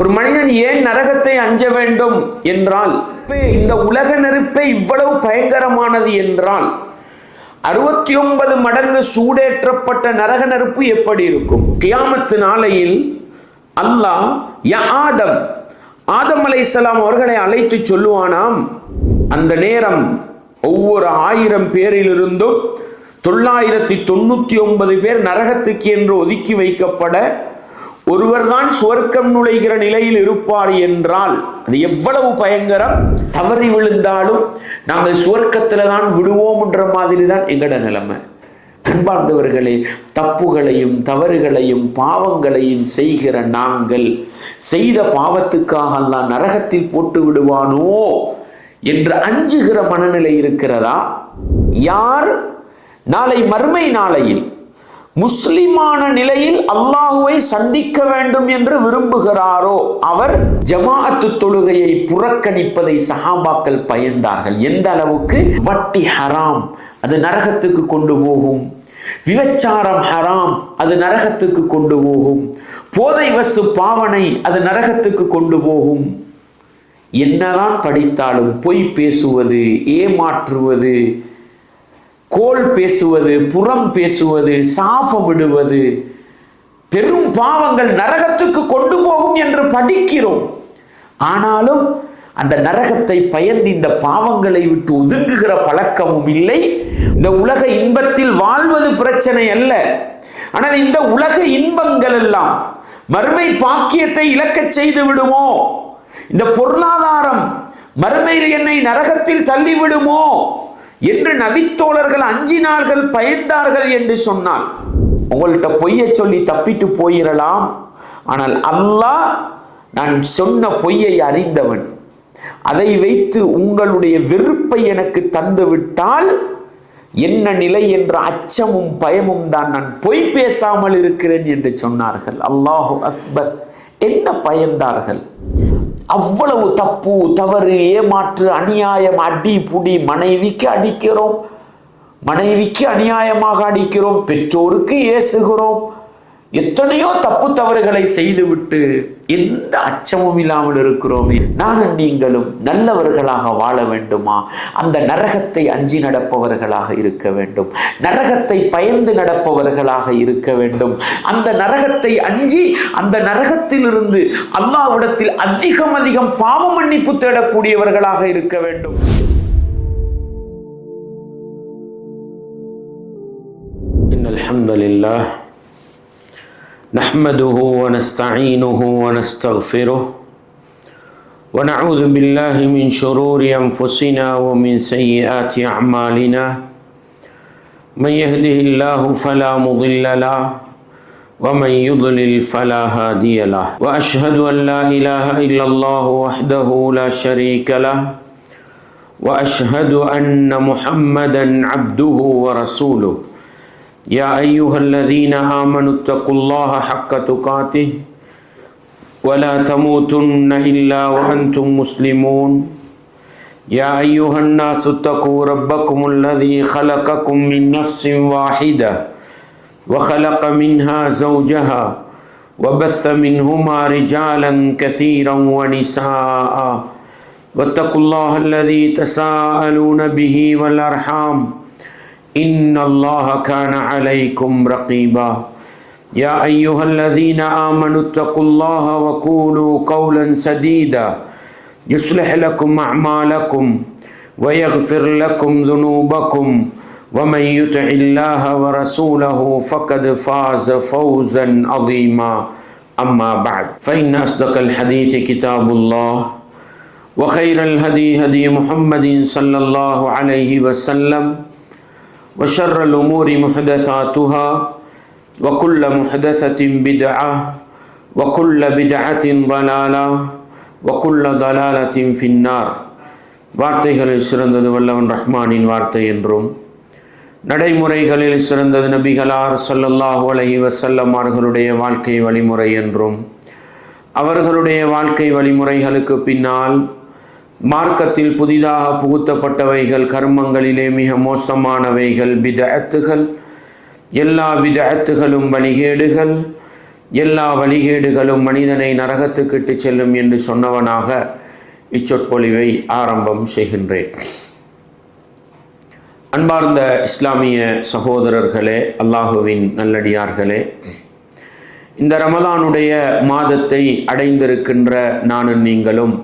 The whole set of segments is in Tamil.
ஒரு மனிதன் ஏன் நரகத்தை அஞ்ச வேண்டும் என்றால், இந்த உலக நெருப்பே இவ்வளவு பயங்கரமானது என்றால் 69 மடங்கு சூடேற்றப்பட்ட நரக நெருப்பு எப்படி இருக்கும்? கியாமத்து நாளையில் அல்லாஹ் ஆதம் அலைஹிஸ்ஸலாம் அவர்களை அழைத்து சொல்லுவானாம், அந்த நேரம் ஒவ்வொரு 1000 பேரிலிருந்தும் 999 பேர் நரகத்துக்கு என்று ஒதுக்கி வைக்கப்பட ஒருவர்தான் சுவர்க்கம் நுழைகிற நிலையில் இருப்பார் என்றால் அது எவ்வளவு பயங்கரம்! தவறி விழுந்தாலும் நாங்கள் சுவர்க்கத்தில் தான் விடுவோம் என்ற மாதிரி தான் எங்கட நிலைமை. அன்பார்ந்தவர்களே, தப்புகளையும் தவறுகளையும் பாவங்களையும் செய்கிற நாங்கள் செய்த பாவத்துக்காக அல்லாஹ் நரகத்தில் போட்டு விடுவானோ என்று அஞ்சுகிற மனநிலை இருக்கிறதா? யார் நாளை மறுமை நாளையில் முஸ்லிமான நிலையில் அல்லாஹுவை சந்திக்க வேண்டும் என்று விரும்புகிறாரோ அவர் ஜமாஅத்து தொழுகையை புறக்கணிப்பதை சஹாபாக்கள் பயந்தார்கள். எந்த அளவுக்கு? வட்டி ஹராம், அது நரகத்துக்கு கொண்டு போகும். விபச்சாரம் ஹராம், அது நரகத்துக்கு கொண்டு போகும். போதை வசு பாவனை, அது நரகத்துக்கு கொண்டு போகும். என்னதான் படித்தாலும் பொய் பேசுவது, ஏமாற்றுவது, கோல் பேசுவது, புறம் பேசுவது, சாபமிடுவது, பெரும் பாவங்கள் நரகத்துக்கு கொண்டு போகும் என்று படிக்கிறோம். ஆனாலும் அந்த நரகத்தை பயந்து இந்த பாவங்களை விட்டு ஒதுங்குகிற பழக்கமும் இல்லை. இந்த உலக இன்பத்தில் வாழ்வது பிரச்சனை அல்ல, ஆனால் இந்த உலக இன்பங்கள் எல்லாம் மறுமை பாக்கியத்தை இழக்கச் செய்து விடுமோ, இந்த பொருளாதாரம் மறுமையில் என்னை நரகத்தில் தள்ளிவிடுமோ என்று நபித்தோழர்கள் அஞ்சினார்கள், பயந்தார்கள் என்று சொன்னால் உங்கள்கிட்ட பொய்யை சொல்லி தப்பிட்டு போயிடலாம். ஆனால் அல்லாஹ் நான் சொன்ன பொய்யை அறிந்தவன், அதை வைத்து உங்களுடைய வெறுப்பை எனக்கு தந்து விட்டால் என்ன நிலை என்ற அச்சமும் பயமும் தான் நான் பொய் பேசாமல் இருக்கிறேன் என்று சொன்னார்கள். அல்லாஹு அக்பர்! என்ன பயந்தார்கள்! அவ்வளவு தப்பு, தவறு, ஏமாற்று, அநியாயம், அடி புடி, மனைவிக்கு அடிக்கிறோம், மனைவிக்கு அநியாயமாக அடிக்கிறோம், பெற்றோருக்கு ஏசுகிறோம், எத்தனையோ தப்பு தவறுகளை செய்துவிட்டு எந்த அச்சமும் இல்லாமல் இருக்கிறோமே. நானும் நீங்களும் நல்லவர்களாக வாழ வேண்டுமா? அந்த நரகத்தை அஞ்சி நடப்பவர்களாக இருக்க வேண்டும், நரகத்தை பயந்து நடப்பவர்களாக இருக்க வேண்டும். அந்த நரகத்தை அஞ்சி அந்த நரகத்திலிருந்து அல்லாஹ்விடத்தில் அதிகம் அதிகம் பாவ மன்னிப்பு தேடக்கூடியவர்களாக இருக்க வேண்டும். இன்னல் ஹம்துலில்லாஹ் نحمده ونستعينه ونستغفره ونعوذ بالله من شرور أنفسنا ومن سيئات أعمالنا من يهده الله فلا مضل له ومن يضلل فلا هادي له وأشهد أن لا إله إلا الله وحده لا شريك له وأشهد أن محمدا عبده ورسوله يا أيها الذين آمنوا اتقوا الله حق تقاته ولا تموتن إلا وأنتم مسلمون يا أيها الناس اتقوا ربكم الذي خلقكم من نفس واحدة وخلق منها زوجها وبث منهما رجالا كثيرا ونساء واتقوا الله الذي تساءلون به والأرحام إن الله كان عليكم رقيبا يا أيها الذين آمنوا اتقوا الله وقولوا قولا سديدا يصلح لكم أعمالكم ويغفر لكم ذنوبكم ومن يطع الله ورسوله فقد فاز فوزا عظيما أما بعد فإن أصدق الحديث كتاب الله وخير الهدي هدي محمد صلى الله عليه وسلم وشر الأمور محدثاتها وكل محدثة بدعة وكل بدعة ضلالة وكل ضلالة في النار. வார்த்தைகளில் சிறந்தது வல்லவன் ரஹ்மானின் வார்த்தை என்றும், நடைமுறைகளில் சிறந்தது நபிகளார் ஸல்லல்லாஹு அலைஹி வஸல்லம் அவர்களுடைய வாழ்க்கை வழிமுறை என்றும், அவர்களுடைய வாழ்க்கை வழிமுறைகளுக்கு பின்னால் மார்க்கத்தில் புதிதாக புகுத்தப்பட்டவைகள், கர்மங்களிலே மிக மோசமானவைகள் பிதஅத்துகள், எல்லா பிதஅத்துகளும் வழிகேடுகள், எல்லா வழிகேடுகளும் மனிதனை நரகத்துக்கு இட்டு செல்லும் என்று சொன்னவனாக இச்சொற்பொழிவை ஆரம்பம் செய்கின்றேன். அன்பார்ந்த இஸ்லாமிய சகோதரர்களே, அல்லாஹுவின் நல்லடியார்களே, இந்த ரமலானுடைய மாதத்தை அடைந்திருக்கின்ற நானும் நீங்களும்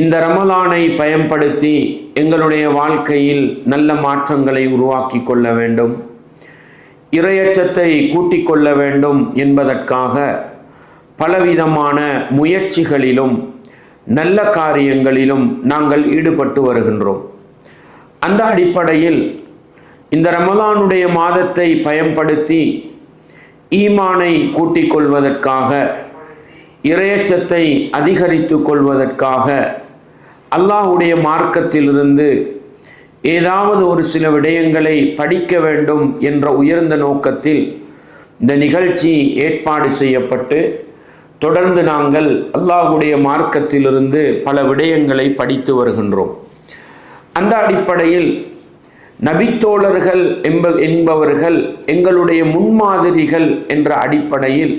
இந்த ரமலானை பயன்படுத்தி எங்களுடைய வாழ்க்கையில் நல்ல மாற்றங்களை உருவாக்கி கொள்ள வேண்டும், இறையச்சத்தை கூட்டிக் கொள்ள வேண்டும் என்பதற்காக பலவிதமான முயற்சிகளிலும் நல்ல காரியங்களிலும் நாங்கள் ஈடுபட்டு வருகின்றோம். அந்த அடிப்படையில் இந்த ரமலானுடைய மாதத்தை பயன்படுத்தி ஈமானை கூட்டிக் கொள்வதற்காக, இறையச்சத்தை அதிகரித்து கொள்வதற்காக, அல்லாஹுடைய மார்க்கத்திலிருந்து ஏதாவது ஒரு சில விடயங்களை படிக்க வேண்டும் என்ற உயர்ந்த நோக்கத்தில் இந்த நிகழ்ச்சி ஏற்பாடு செய்யப்பட்டு தொடர்ந்து நாங்கள் அல்லாஹுடைய மார்க்கத்திலிருந்து பல விடயங்களை படித்து வருகின்றோம். அந்த அடிப்படையில் நபித்தோழர்கள் என்பவர்கள் எங்களுடைய முன்மாதிரிகள் என்ற அடிப்படையில்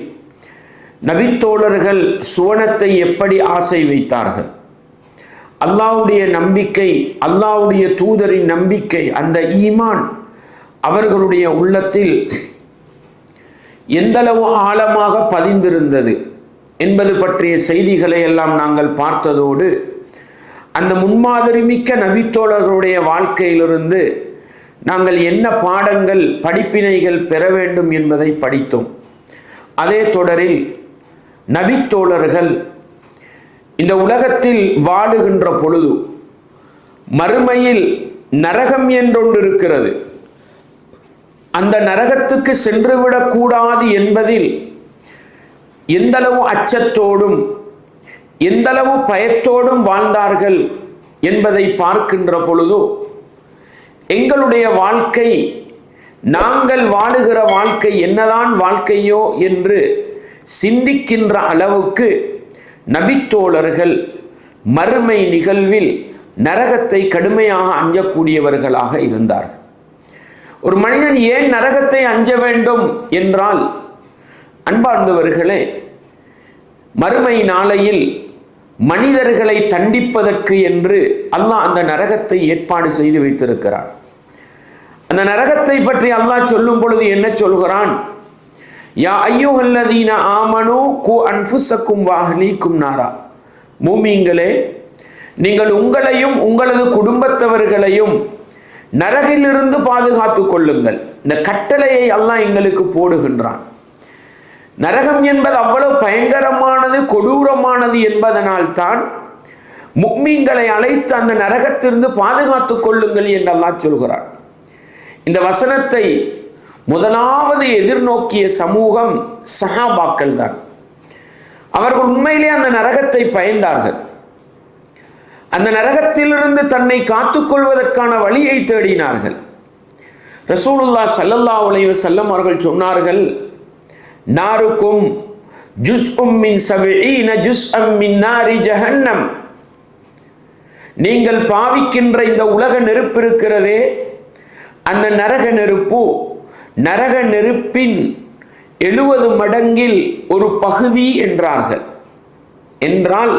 நபித்தோழர்கள் சுவனத்தை எப்படி ஆசை வைத்தார்கள், அல்லாஹ்வுடைய நம்பிக்கை, அல்லாஹ்வுடைய தூதரின் நம்பிக்கை, அந்த ஈமான் அவர்களுடைய உள்ளத்தில் எந்தளவு ஆழமாக பதிந்திருந்தது என்பது பற்றிய செய்திகளை எல்லாம் நாங்கள் பார்த்ததோடு அந்த முன்மாதிரி மிக்க நபித்தோழர்களுடைய வாழ்க்கையிலிருந்து நாங்கள் என்ன பாடங்கள், படிப்பினைகள் பெற வேண்டும் என்பதை படித்தோம். அதே தொடரில் நபித்தோழர்கள் இந்த உலகத்தில் வாழுகின்ற பொழுது மறுமையில் நரகம் என்றொன்று இருக்கிறது, அந்த நரகத்துக்கு சென்றுவிடக்கூடாது என்பதில் எந்தளவு அச்சத்தோடும் எந்தளவு பயத்தோடும் வாழ்ந்தார்கள் என்பதை பார்க்கின்ற பொழுது எங்களுடைய வாழ்க்கை, நாங்கள் வாழுகிற வாழ்க்கை என்னதான் வாழ்க்கையோ என்று சிந்திக்கின்ற அளவுக்கு நபித்தோழர்கள் மறுமை நிகழ்வில் நரகத்தை கடுமையாக அஞ்சக்கூடியவர்களாக இருந்தார்கள். ஒரு மனிதன் ஏன் நரகத்தை அஞ்ச வேண்டும் என்றால், அன்பார்ந்தவர்களே, மறுமை நாளையில் மனிதர்களை தண்டிப்பதற்கு என்று அல்லாஹ் அந்த நரகத்தை ஏற்பாடு செய்து வைத்திருக்கிறான். அந்த நரகத்தை பற்றி அல்லாஹ் சொல்லும் பொழுது என்ன சொல்கிறான்? யா அய்யுஹல்லதீன ஆமனு கு அன்ஃபுஸக்கும் வ அஹ்லீக்கும் நாரா. மூமின்களே, நீங்கள் உங்களையும் உங்களது குடும்பத்தவர்களையும் நரகிலிருந்து பாதுகாத்துக் கொள்ளுங்கள். இந்த கட்டளையை அல்லாஹ் எங்களுக்கு போடுகின்றான். நரகம் என்பது அவ்வளவு பயங்கரமானது, கொடூரமானது என்பதனால் தான் முக்மீன்களை அழைத்து அந்த நரகத்திலிருந்து பாதுகாத்துக் கொள்ளுங்கள் என்று அல்லாஹ் சொல்கிறான். இந்த வசனத்தை முதலாவது எதிர்நோக்கிய சமூகம் சஹாபாக்கள் தான். அவர்கள் உண்மையிலே அந்த நரகத்தை பயந்தார்கள். அந்த நரகத்திலிருந்து தன்னை காத்துக்கொள்வதற்கான வழியை தேடினார்கள். ரசூலுல்லாஹ் ஸல்லல்லாஹு அலைஹி வஸல்லம் அவர்கள் சொன்னார்கள், நாருக்கும் ஜுஸ்உம் மின் சபீன ஜுஸ்அம் மின் நாரி ஜஹன்னம். நீங்கள் பாவிக்கின்ற இந்த உலக நெருப்பு இருக்கிறதே, அந்த நரக நெருப்பு நரக நெருப்பின் 70 மடங்கில் ஒரு பகுதி என்றார்கள். என்றால்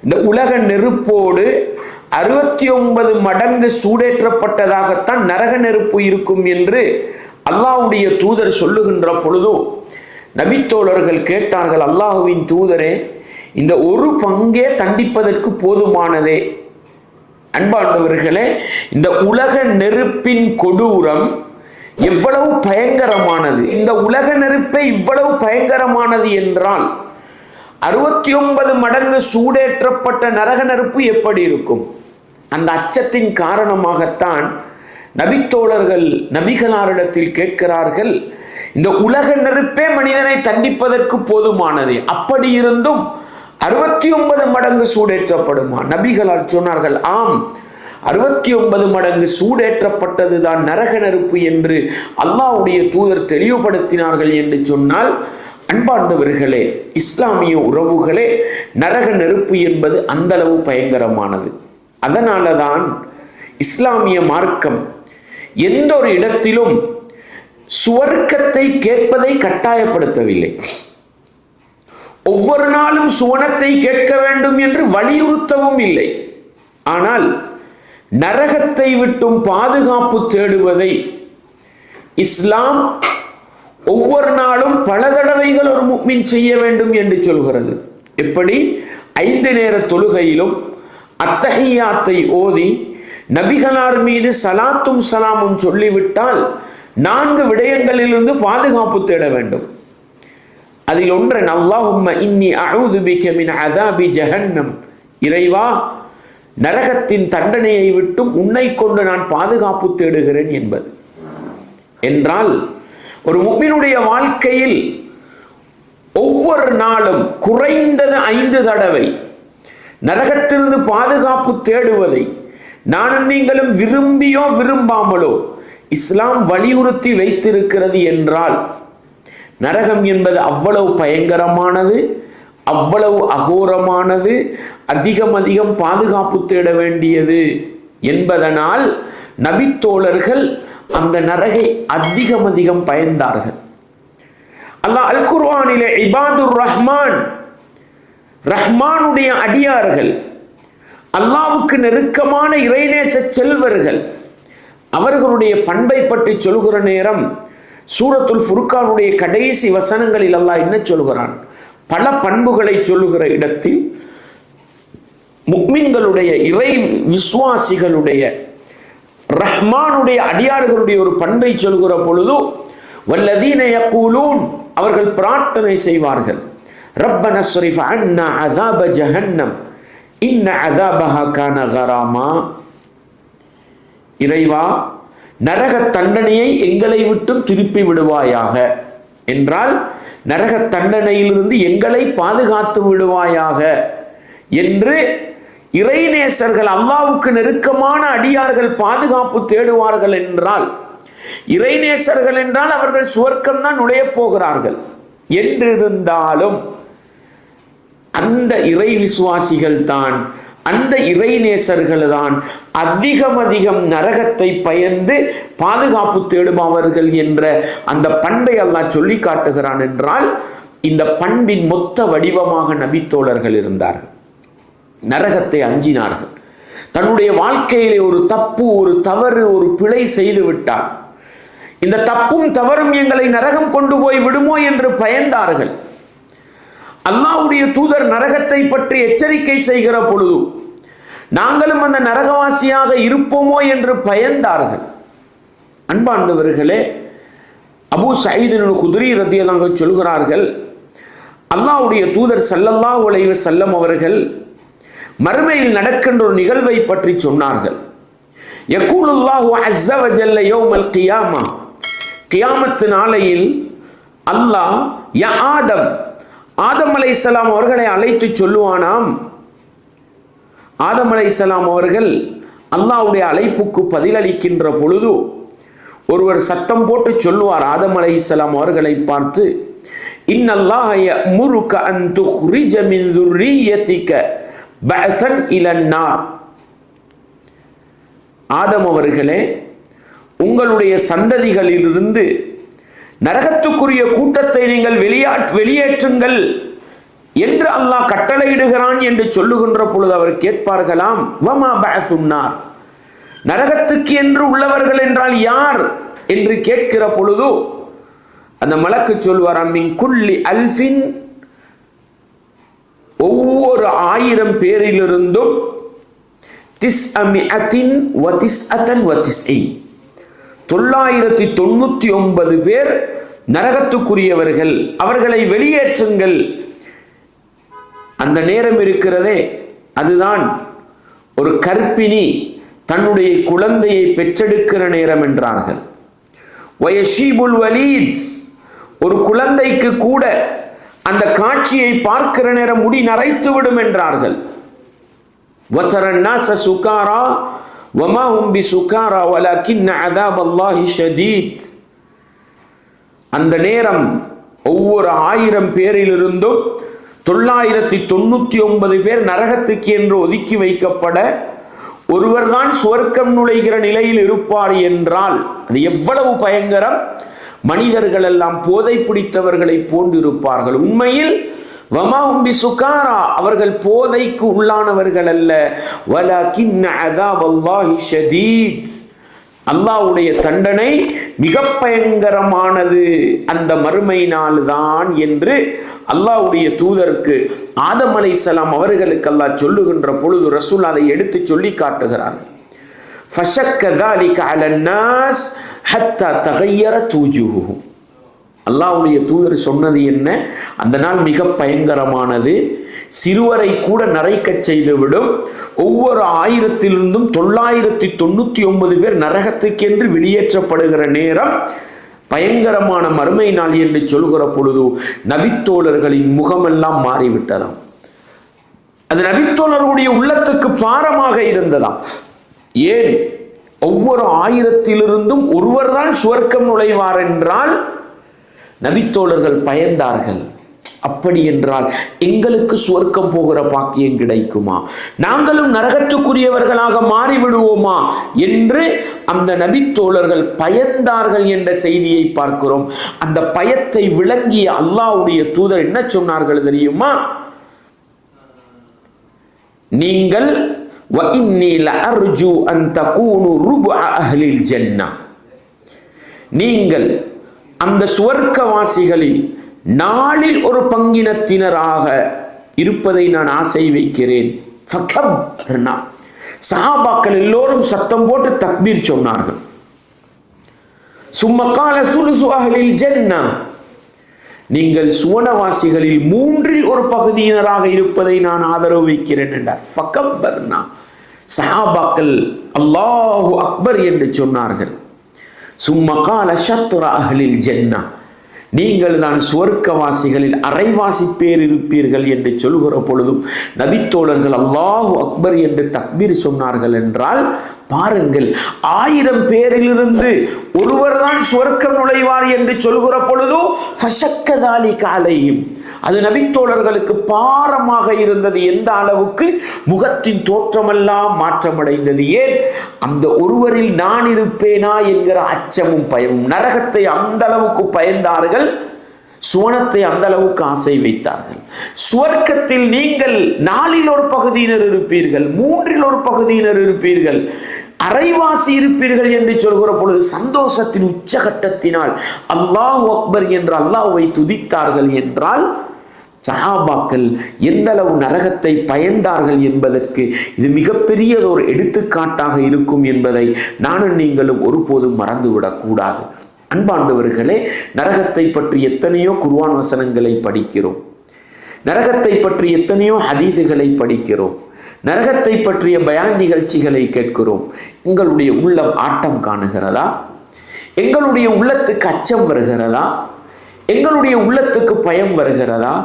இந்த உலக நெருப்போடு 69 மடங்கு சூடேற்றப்பட்டதாகத்தான் நரக நெருப்பு இருக்கும் என்று அல்லாஹ்வுடைய தூதர் சொல்லுகின்ற பொழுது நபித்தோழர்கள் கேட்டார்கள், அல்லாஹ்வின் தூதரே, இந்த ஒரு பங்கே தண்டிப்பதற்கு போதுமானதே? அன்பார்ந்தவர்களே, இந்த உலக நெருப்பின் கொடூரம் எவ்வளவு பயங்கரமானது! இந்த உலக நெருப்பை இவ்வளவு பயங்கரமானது என்றால் 69 மடங்கு சூடேற்றப்பட்ட நரக நெருப்பு எப்படி இருக்கும்? அந்த அச்சத்தின் காரணமாகத்தான் நபித்தோழர்கள் நபிகளாரிடத்தில் கேட்கிறார்கள், இந்த உலக நெருப்பே மனிதனை தண்டிப்பதற்கு போதுமானது, அப்படி இருந்தும் 69 மடங்கு சூடேற்றப்படுமா? நபிகளார் சொன்னார்கள், ஆம், 69 மடங்கு சூடேற்றப்பட்டதுதான் நரக நெருப்பு என்று அல்லாஹ்வுடைய தூதர் தெளிவுபடுத்தினார்கள் என்று சொன்னால், அன்பார்ந்தவர்களே, இஸ்லாமிய உறவுகளே, நரக நெருப்பு என்பது அந்த அளவு பயங்கரமானது. அதனால தான் இஸ்லாமிய மார்க்கம் எந்த ஒரு இடத்திலும் சுவர்க்கத்தை கேட்பதை கட்டாயப்படுத்தவில்லை. ஒவ்வொரு நாளும் சுவனத்தை கேட்க வேண்டும் என்று வலியுறுத்தவும் இல்லை. ஆனால் நரகத்தை விட்டும் பாதுகாப்பு தேடுவதை இஸ்லாம் ஒவ்வொரு நாளும் பல தடவைகள் ஒரு முஃமின் செய்ய வேண்டும் என்று சொல்கிறது. எப்படி 5 நேர தொழுகையிலும் அத்தஹியாத்தை ஓதி நபிகளார் மீது சலாத்தும் சலாமும் சொல்லிவிட்டால் 4 விடயங்களிலிருந்து பாதுகாப்பு தேட வேண்டும். அதில் ஒன்றன் அல்லாஹும்ம இன்னி அஊது பிக மின் அஸாபி ஜஹன்னம், இறைவா நரகத்தின் தண்டனையை விட்டும் உன்னை கொண்டு நான் பாதுகாப்பு தேடுகிறேன் என்பது. என்றால் ஒரு முஃமினுடைய வாழ்க்கையில் ஒவ்வொரு நாளும் குறைந்தது 5 தடவை நரகத்திலிருந்து பாதுகாப்பு தேடுவதை நானும் நீங்களும் விரும்பியோ விரும்பாமலோ இஸ்லாம் வலியுறுத்தி வைத்திருக்கிறது என்றால் நரகம் என்பது அவ்வளவு பயங்கரமானது, அவ்வளவு அகோரமானது, அதிகம் பாதுகாப்பு தேட வேண்டியது என்பதனால் நபித்தோழர்கள் அந்த நரகை அதிகம் பயந்தார்கள். அல்லாஹ் அல் குர்ஆனிலே இபாதுர் ரஹ்மான், ரஹ்மானுடைய அடியார்கள், அல்லாஹ்வுக்கு நெருக்கமான இறைநேச செல்வர்கள், அவர்களுடைய பண்பை பற்றி சொல்கிற நேரம் சூரத்துல் ஃபுர்கானுடைய கடைசி வசனங்களில் அல்லாஹ் என்ன சொல்கிறான்? பல பண்புகளை சொல்லுகிற இடத்தில் முஃமின்களுடைய இறை விசுவாசிகளுடைய ரஹ்மானுடைய அடியார்களுடைய ஒரு பண்பை சொல்கிற பொழுது வல்லதீன யகூலூன், அவர்கள் பிரார்த்தனை செய்வார்கள், ரப்பனா ஸ்ரிஃப் அன்னா அஸாப ஜஹன்னம் இன்ன அஸாபஹா கான கராமா, இறைவா நரக தண்டனையை எங்களை விட்டும் திருப்பி விடுவாயாக. என்றால் நரக தண்டனையிலிருந்து எங்களை பாதுகாத்து விடுவாயாக என்று இறைநேசர்கள், அல்லாஹ்வுக்கு நெருக்கமான அடியார்கள் பாதுகாப்பு தேடுவார்கள். என்றால் இறைநேசர்கள் என்றால் அவர்கள் சுவர்க்கம் தான் நுழைய போகிறார்கள் என்றிருந்தாலும் அந்த இறை விசுவாசிகள் தான், அந்த இறைநேசர்கள் தான் அதிகம் நரகத்தை பயந்து பாதுகாப்பு தேடுபவர்கள் என்ற அந்த பண்பை அல்லாஹ் சொல்லி காட்டுகிறான். என்றால் இந்த பண்பின் மொத்த வடிவமாக நபித்தோழர்கள் இருந்தார்கள். நரகத்தை அஞ்சினார்கள். தன்னுடைய வாழ்க்கையிலே ஒரு தப்பு, ஒரு தவறு, ஒரு பிழை செய்து விட்டார், இந்த தப்பும் தவறும் எங்களை நரகம் கொண்டு போய் விடுமோ என்று பயந்தார்கள். அல்லாஹ்வுடைய தூதர் நரகத்தை பற்றி எச்சரிக்கை செய்கிற பொழுது நாங்களும் அந்த நரகவாசியாக இருப்போமோ என்று பயந்தார்கள். அன்பார்ந்தவர்களே, அபூ சயீத் அல் குத்ரி ரலியல்லாஹு அன்ஹு சொல்கிறார்கள், அல்லாஹ்வுடைய தூதர் ஸல்லல்லாஹு அலைஹி வஸல்லம் அவர்கள் மறுமையில் நடக்கின்ற ஒரு நிகழ்வை பற்றி சொன்னார்கள். யகூலுல்லாஹு அஸ்ஸ வ ஜல்ல யௌமல் கியாமா, கியாமத் நாளையில் அல்லாஹ் யா ஆதம், ஆதம் அலைஹிஸ்ஸலாம் அவர்களை அழைத்து சொல்லுவானாம். ஆதம் அலைஹிஸ்ஸலாம் அவர்கள் அல்லாஹ்வுடைய அழைப்புக்கு பதிலளிக்கின்ற பொழுது ஒருவர் சத்தம் போட்டு சொல்லுவார் ஆதம் அலைஹிஸ்ஸலாம் அவர்களை பார்த்து, இன்னல்லாஹ யஅமுருக அன் துக்ரிஜ மின் ذُرِّيَّتِكَ பஅஸன் இலன் நார். ஆதம் அவர்களே, உங்களுடைய சந்ததிகளிலிருந்து நரகத்துக்குரிய கூட்டத்தை நீங்கள் வெளியேற்றுங்கள் என்று அல்லாஹ் கட்டளையிடுகிறான் என்று சொல்லுகின்ற பொழுது அவர் கேட்பார்களாம், வமா பஅஸுன்னார், நரகத்துக்கு என்று உள்ளவர்கள் என்றால் யார் என்று கேட்கிற பொழுது அந்த மலக்கு சொல்வாராம், மின் குல்லி அல்ஃபின், ஒவ்வொரு 1000 பேரிலிருந்தும் 999 பேர் நரகத்துக்குரியவர்கள், அவர்களை வெளியேற்றுங்கள். அந்த நேரம் இருக்கிறதே, அதுதான் ஒரு கர்ப்பிணி தன்னுடைய குழந்தையை பெற்றெடுக்கிற நேரம் என்றார்கள். வயஷீபுல் வலீத், ஒரு குழந்தைக்கு கூட அந்த காட்சியை பார்க்கிற நேரம் முடி நரைத்துவிடும் என்றார்கள். வதரன்னாஸ சுகாரா வமா ஹும் பிசுகாரா வலக்கின் அஸாபல்லாஹி ஷதீத். அந்த நேரம் ஒவ்வொரு 1000 பேரிலிருந்தும் 999 பேர் நரகத்துக்கு என்று ஒதுக்கி வைக்கப்பட ஒருவர்தான் சுவர்க்கம் நுழைகிற நிலையில் இருப்பார் என்றால் அது எவ்வளவு பயங்கரம்! மனிதர்கள் எல்லாம் போதை பிடித்தவர்களை போன்றிருப்பார்கள். உண்மையில் வமாஹும் பிசுகாரா, அவர்கள் போதைக்கு உள்ளானவர்கள் அல்ல. வலகின் அஸாபல்லாஹி ஷதீத், அல்லாஹ்வுடைய தண்டனை மிக பயங்கரமானது அந்த மறுமை நாள் தான் என்று அல்லாஹ்வுடைய தூதருக்கு ஆதம் அலைஹிஸ்ஸலாம் அவர்களுக்கு அல்லாஹ் சொல்லுகின்ற பொழுது ரசூல் அதை எடுத்து சொல்லி காட்டுகிறார்கள். ஃபஷக்க ذلك على الناس حتى تغيرت وجوههم. அல்லாஹ்வுடைய தூதர் சொன்னது என்ன? அந்த நாள் மிக பயங்கரமானது, சிறுவரை கூட நரைக்க செய்துவிடும். ஒவ்வொரு 1000 999 பேர் நரகத்துக்கென்று வெளியேற்றப்படுகிற நேரம், பயங்கரமான மறுமை நாள் என்று சொல்கிற பொழுது நபித்தோழர்களின் முகமெல்லாம் மாறிவிட்டதாம். அது நபித்தோழர்களுடைய உள்ளத்துக்கு பாரமாக இருந்ததாம். ஏன்? ஒவ்வொரு 1000 ஒருவர் தான் சுவர்க்கம் நுழைவார் என்றால் நபித்தோழர்கள் பயந்தார்கள். அப்படி என்றால் எங்களுக்கு சுவர்க்கம் போகிற பாக்கியம் கிடைக்குமா, நாங்களும் நரகத்துக்குரியவர்களாக மாறிவிடுவோமா என்று அந்த நபித்தோழர்கள் பயந்தார்கள் என்ற செய்தியை பார்க்கிறோம். அந்த பயத்தை விளங்கிய அல்லாஹ்வுடைய தூதர் என்ன சொன்னார்கள் தெரியுமா? நீங்கள் وَإِنِّي لَأَرْجُو أَن تَكُونُوا رُبُعَ أَهْلِ الْجَنَّةِ, நீங்கள் அந்த சுவர்க்கவாசிகளில் நாளில் ஒரு பங்கினத்தினராக இருப்பதை நான் ஆசை வைக்கிறேன். சஹாபாக்கள் எல்லோரும் சத்தம் போட்டு தக்பீர் சொன்னார்கள். சும்ம கால சுலுசு அஹ்லில் ஜன்னah, நீங்கள் சுவனவாசிகளில் 1/3 பகுதியினராக இருப்பதை நான் ஆதரவு வைக்கிறேன் என்றார். ஃபகப்பர்னா, சஹாபாக்கள் அல்லாஹு அக்பர் என்று சொன்னார்கள். சும்ம கால ஷத்ர அஹ்லில் ஜன்னah, நீங்கள் தான் சுவர்க்கவாசிகளில் அரைவாசி பேர் இருப்பீர்கள் என்று சொல்கிற பொழுதும் நபித்தோழர்கள் அல்லாஹு அக்பர் என்று தக்பீர் சொன்னார்கள் என்றால் பாருங்கள், 1000 பேரிலிருந்து ஒருவர் தான் சுவர்க்கம் நுழைவார் என்று சொல்கிற பொழுது ஃபஷக்கதாலி காலையும், அது நபித்தோழர்களுக்கு பாரமாக இருந்தது. எந்த அளவுக்கு? முகத்தின் தோற்றமெல்லாம் மாற்றமடைந்தது. ஏன்? அந்த ஒருவரில் நான் இருப்பேனா என்கிற அச்சமும் பயமும். நரகத்தை அந்த அளவுக்கு பயந்தார்கள், சுவனத்தை அந்த அளவுக்கு ஆசை வைத்தார்கள். சுவர்க்கத்தில் நீங்கள் 4 பகுதியினர் இருப்பீர்கள், 3 பகுதியினர் இருப்பீர்கள், அரைவாசி இருப்பீர்கள் என்று சொல்கிற பொழுது சந்தோஷத்தின் உச்சகட்டத்தினால் அல்லாஹ் அக்பர் என்று அல்லாஹ்வை துதித்தார்கள் என்றால் சஹாபாக்கள் எந்த அளவு நரகத்தை பயந்தார்கள் என்பதற்கு இது மிகப்பெரியதொரு எடுத்துக்காட்டாக இருக்கும் என்பதை நானும் நீங்களும் ஒருபோதும் மறந்துவிடக் கூடாது. அன்பார்ந்தவர்களே, நரகத்தை பற்றி எத்தனையோ குர்ஆன் வசனங்களை படிக்கிறோம், நரகத்தை பற்றி எத்தனையோ ஹதீதுகளை படிக்கிறோம், நரகத்தை பற்றிய பயான் நிகழ்ச்சிகளை கேட்கிறோம். எங்களுடைய உள்ளம் ஆட்டம் காணுகிறதா? எங்களுடைய உள்ளத்துக்கு அச்சம் வருகிறதா? எங்களுடைய உள்ளத்துக்கு பயம் வருகிறதா?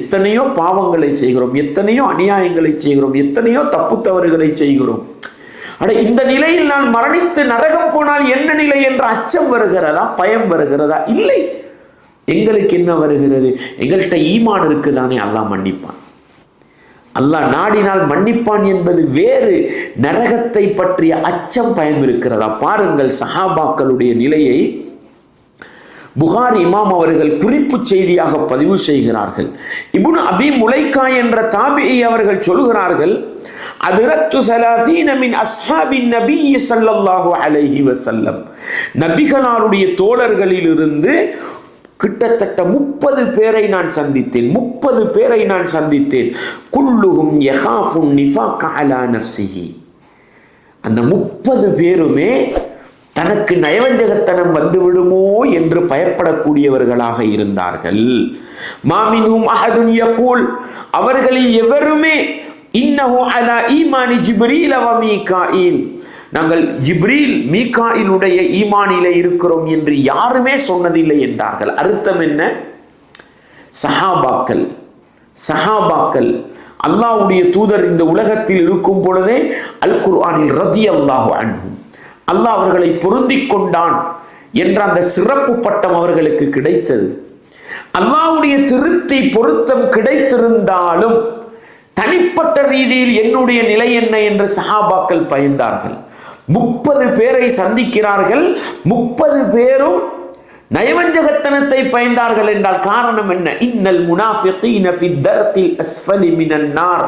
எத்தனையோ பாவங்களை செய்கிறோம், எத்தனையோ அநியாயங்களை செய்கிறோம், எத்தனையோ தப்பு தவறுகளை செய்கிறோம். இந்த நிலையில் நான் மரணித்து நரகம் போனால் என்ன நிலை என்ற அச்சம் வருகிறதா? பயம் வருகிறதா? இல்லை. எங்களுக்கு என்ன வருகிறது? எங்கள்கிட்ட ஈமான் இருக்குதானே, அல்லாஹ் மன்னிப்பான். அல்லாஹ் நாடினால் மன்னிப்பான் என்பது வேறு. நரகத்தை பற்றிய அச்சம் பயம் இருக்கிறதா? பாருங்கள் சஹாபாக்களுடைய நிலையை புகாரி இமாம் அவர்கள் குறிப்பு செய்தியாக பதிவு செய்கிறார்கள். இப்னு அபி முலைகா என்ற தாபிஈ அவர்கள் சொல்கிறார்கள், அதிரத்து 30 மின் அஸ்ஹாபின் நபி ஸல்லல்லாஹு அலைஹி வஸல்லம், நபிகளாருடைய தோழர்களிலிருந்து கிட்டத்தட்ட 30 பேரை நான் சந்தித்தேன். 30 பேரை நான் சந்தித்தேன். குல்லுஹும் யகாஃபுன் நிஃபாக அலா நஃப்ஸிஹி, அந்த 30 பேருமே தனக்கு நயவஞ்சகத்தனம் வந்துவிடுமோ என்று பயப்படக்கூடியவர்களாக இருந்தார்கள். மாமினும் அஹதுன் யகூல், அவர்களில் எவருமே இன்னஹு அலா ஈமானி ஜிப்ரீல் வ மீகாயில், நாங்கள் ஜிப்ரீல் மீகாயிலுடைய ஈமானிலே இருக்கிறோம் என்று யாருமே சொன்னதில்லை என்றார்கள். அர்த்தம் என்ன? சஹாபாக்கள் அல்லாஹ்வுடைய தூதர் இந்த உலகத்தில் இருக்கும் பொழுதே அல் குர்ஆனில் ரதியல்லாஹு அன்ஹு, அல்லாஹ் அவர்களை பொருந்தி கொண்டான் என்ற அந்த சிறப்பு பட்டம் அவர்களுக்கு கிடைத்தது. அல்லாஹ்வுடைய திருப்தி பொருத்தம் கிடைத்திருந்தாலும் தனிப்பட்ட ரீதியில் என்னுடைய நிலை என்ன என்று சஹாபாக்கள் பயந்தார்கள். 30 பேரை சந்திக்கிறார்கள். 30 பேரும் நயவஞ்சகத்தனத்தை பயந்தார்கள் என்றால் காரணம் என்ன? இன்னல் முனாஃபிகீன ஃபி தர்கில் அஸ்ஃபலி மினன் நார்.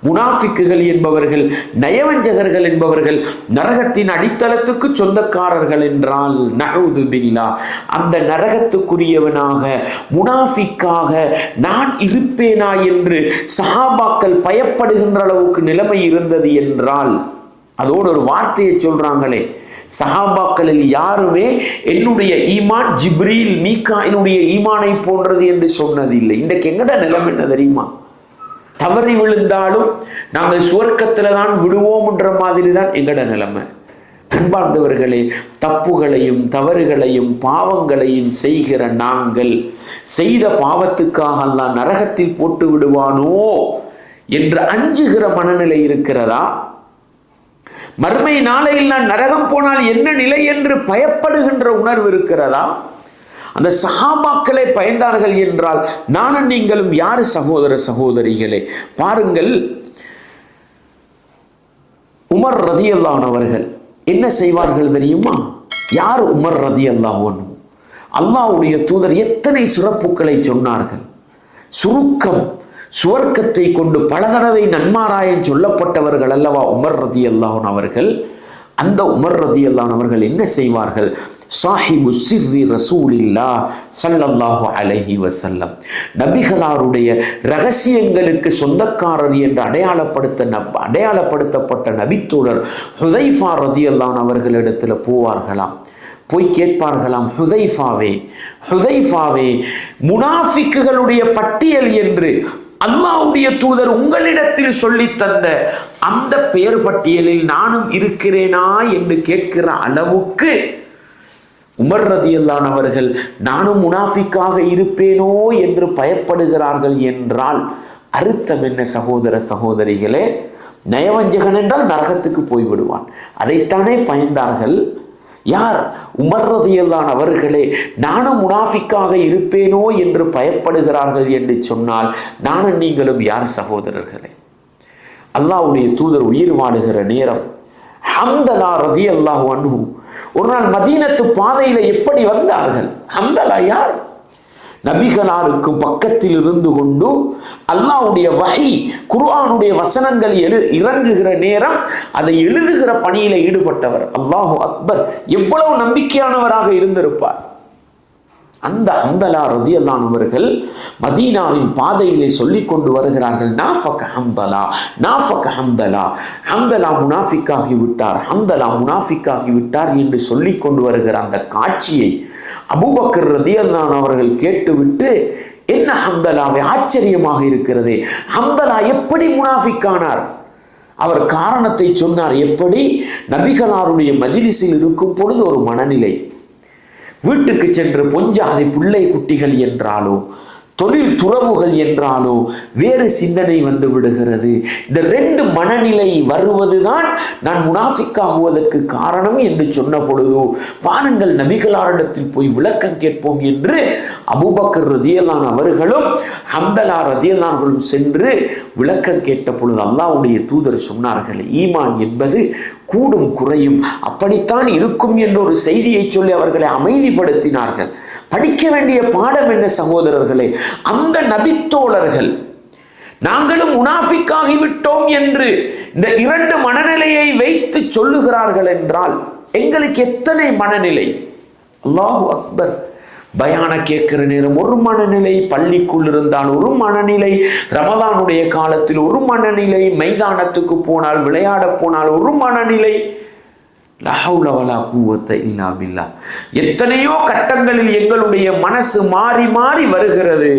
முனாஃபிக்குகள் என்பவர்கள், நயவஞ்சகர்கள் என்பவர்கள் நரகத்தின் அடித்தளத்துக்கு சொந்தக்காரர்கள் என்றால் நஊது பில்லாஹ், அந்த நரகத்துக்குரியவனாக முனாஃபிக்காக நான் இருப்பேனா என்று சஹாபாக்கள் பயப்படுகின்ற அளவுக்கு நிலைமை இருந்தது என்றால், அதோடு ஒரு வார்த்தையை சொல்றாங்களே, சஹாபாக்களில் யாருமே என்னுடைய ஈமான் ஜிப்ரீல் மீகாயிலுடைய ஈமானை போன்றது என்று சொன்னதில்லை. இன்றைக்கு எங்கட நிலைமை என்ன தெரியுமா? தவறி விழுந்தாலும் நாங்கள் சுவர்க்கத்தில் தான் விடுவோம் என்ற மாதிரி தான் எங்கட நிலைமை. அன்பார்ந்தவர்களே, தப்புகளையும் தவறுகளையும் பாவங்களையும் செய்கிற நாங்கள் செய்த பாவத்துக்காக அல்லாஹ் நரகத்தில் போட்டு விடுவானோ என்று அஞ்சுகிற மனநிலை இருக்கிறதா? மறுமை நாளையில் நான் நரகம் போனால் என்ன நிலை என்று பயப்படுகின்ற உணர்வு இருக்கிறதா? அந்த சஹாபாக்களே பயந்தார்கள் என்றால் நானும் நீங்களும் யாரு சகோதர சகோதரிகளே? பாருங்கள், உமர் ரலியல்லாஹு அன்ஹு அவர்கள் என்ன செய்வார்கள் தெரியுமா? யார் உமர் ரலியல்லாஹு அன்ஹு? அல்லாஹ்வுடைய தூதர் எத்தனை சிறப்புகளை சொன்னார்கள். சுருக்கம், சுவர்க்கத்தை கொண்டு பல தடவை நன்மாராயம் சொல்லப்பட்டவர்கள் அல்லவா உமர் ரலியல்லாஹு அன்ஹு அவர்கள். அந்த உமர் ரலியல்லாஹு அன்ஹு அவர்கள் என்ன செய்வார்கள்? சாஹிபு சிர்ரி ரசூலில்லாஹ் ஸல்லல்லாஹு அலைஹி வஸல்லம், நபிகளாருடைய ரகசியங்களுக்கு சொந்தக்காரர் என்று அடையாளப்படுத்தப்பட்ட நபித்தோழர் ஹுதைஃபா ரலியல்லாஹு அன்ஹு அவர்களிடத்தில் போவார்களாம். போய் கேட்பார்களாம், ஹுதைஃபாவே ஹுதைஃபாவே, முனாஃபிக்குகளுடைய பட்டியல் என்று அல்லாஹ்வுடைய தூதர் உங்களிடத்தில் சொல்லி தந்த அந்த பெயர் பட்டியலில் நானும் இருக்கிறேனா என்று கேட்கிற அளவுக்கு உமர் ரலியல்லாஹு அன்ஹு அவர்கள் நானும் முனாஃபிக்காக இருப்பேனோ என்று பயப்படுகிறார்கள் என்றால் அர்த்தம் என்ன சகோதர சகோதரிகளே? நயவஞ்சகன் என்றால் நரகத்துக்கு போய்விடுவான், அதைத்தானே பயந்தார்கள். யார்? உமர் ரலியல்லாஹு அன்ஹு அவர்களே நானும் முனாஃபிக்காக இருப்பேனோ என்று பயப்படுகிறார்கள் என்று சொன்னால் நானும் நீங்களும் யார் சகோதரர்களே? அல்லாஹ்வுடைய தூதர் உயிர் வாழுகிற நேரம் ஹம்தலா ரலியல்லாஹு அன்ஹு ஒரு நாள் மதீனத்து பாதையில எப்படி வந்தார்கள்? ஹம்தலா யார்? நபிகளாருக்கு பக்கத்தில் இருந்து கொண்டு அல்லாஹ்வுடைய வஹி, குர்ஆனுடைய வசனங்கள் இறங்குகிற நேரம் அதை எழுதுகிற பணியில ஈடுபட்டவர். அல்லாஹு அக்பர், எவ்வளவு நம்பிக்கையானவராக இருந்திருப்பார். அந்த ஹம்தலா ரலியல்லாஹு அன்ஹு அவர்கள் மதீனாவின் பாதையிலே சொல்லிக் கொண்டு வருகிறார்கள், நாஃபக ஹம்தலா, நாஃபக ஹம்தலா, ஹம்தலா முனாஃபிக்காகி விட்டார், ஹம்தலா முனாஃபிக்காகி விட்டார் என்று சொல்லிக் கொண்டு வருகிற அந்த காட்சியை அபூபக்கர் ரலியல்லாஹு அன்ஹு அவர்கள் கேட்டுவிட்டு, என்ன ஹம்தலாவே, ஆச்சரியமாக இருக்கிறதே, ஹம்தலா எப்படி முனாஃபிக்கானார்? அவர் காரணத்தை சொன்னார். எப்படி? நபிகளாருடைய மஜ்லிஸில் இருக்கும் பொழுது ஒரு மனநிலை, வீட்டுக்கு சென்று பொஞ்சாதி பிள்ளை குட்டிகள் என்றாலோ தொழில் துறவுகள் என்றாலோ வேறு சிந்தனை வந்து விடுகிறது. இந்த ரெண்டு மனநிலை வருவதுதான் நான் முனாஃபிக்காகுவதற்கு காரணம் என்று சொன்ன பொழுதோ, வாருங்கள் நபிகளாரிடத்தில் போய் விளக்கம் கேட்போம் என்று அபூபக்கர் ரலியல்லாஹு அன்ஹு அவர்களும் ஹம்தலா ரலியல்லாஹு அன்ஹுவும் சென்று விளக்கம் கேட்ட பொழுது அல்லாஹ்வுடைய தூதர் சொன்னார்கள், ஈமான் என்பது கூடும் குறையும், அப்படித்தான் இருக்கும் என்ற ஒரு செய்தியை சொல்லி அவர்களை அமைதிப்படுத்தினார்கள். படிக்க வேண்டிய பாடம் என்ன சகோதரர்களே? அந்த நபித்தோழர்கள் நாங்களும் முனாஃபிக்காகிவிட்டோம் என்று இந்த இரண்டு மனநிலையை வைத்து சொல்லுகிறார்கள் என்றால் எங்களுக்கு எத்தனை மனநிலை! அல்லாஹு அக்பர். பயான கேட்கிற நேரம் ஒரு மனநிலை, பள்ளிக்குள் இருந்தால் ஒரு மனநிலை, ரமலானுடைய காலத்தில் ஒரு மனநிலை, மைதானத்துக்கு போனால் விளையாட போனால் ஒரு மனநிலை. லா ஹவுல வலா குவத்த இல்லா பில்லாஹ். எத்தனையோ கட்டங்களில் எங்களுடைய மனசு மாறி மாறி வருகிறது.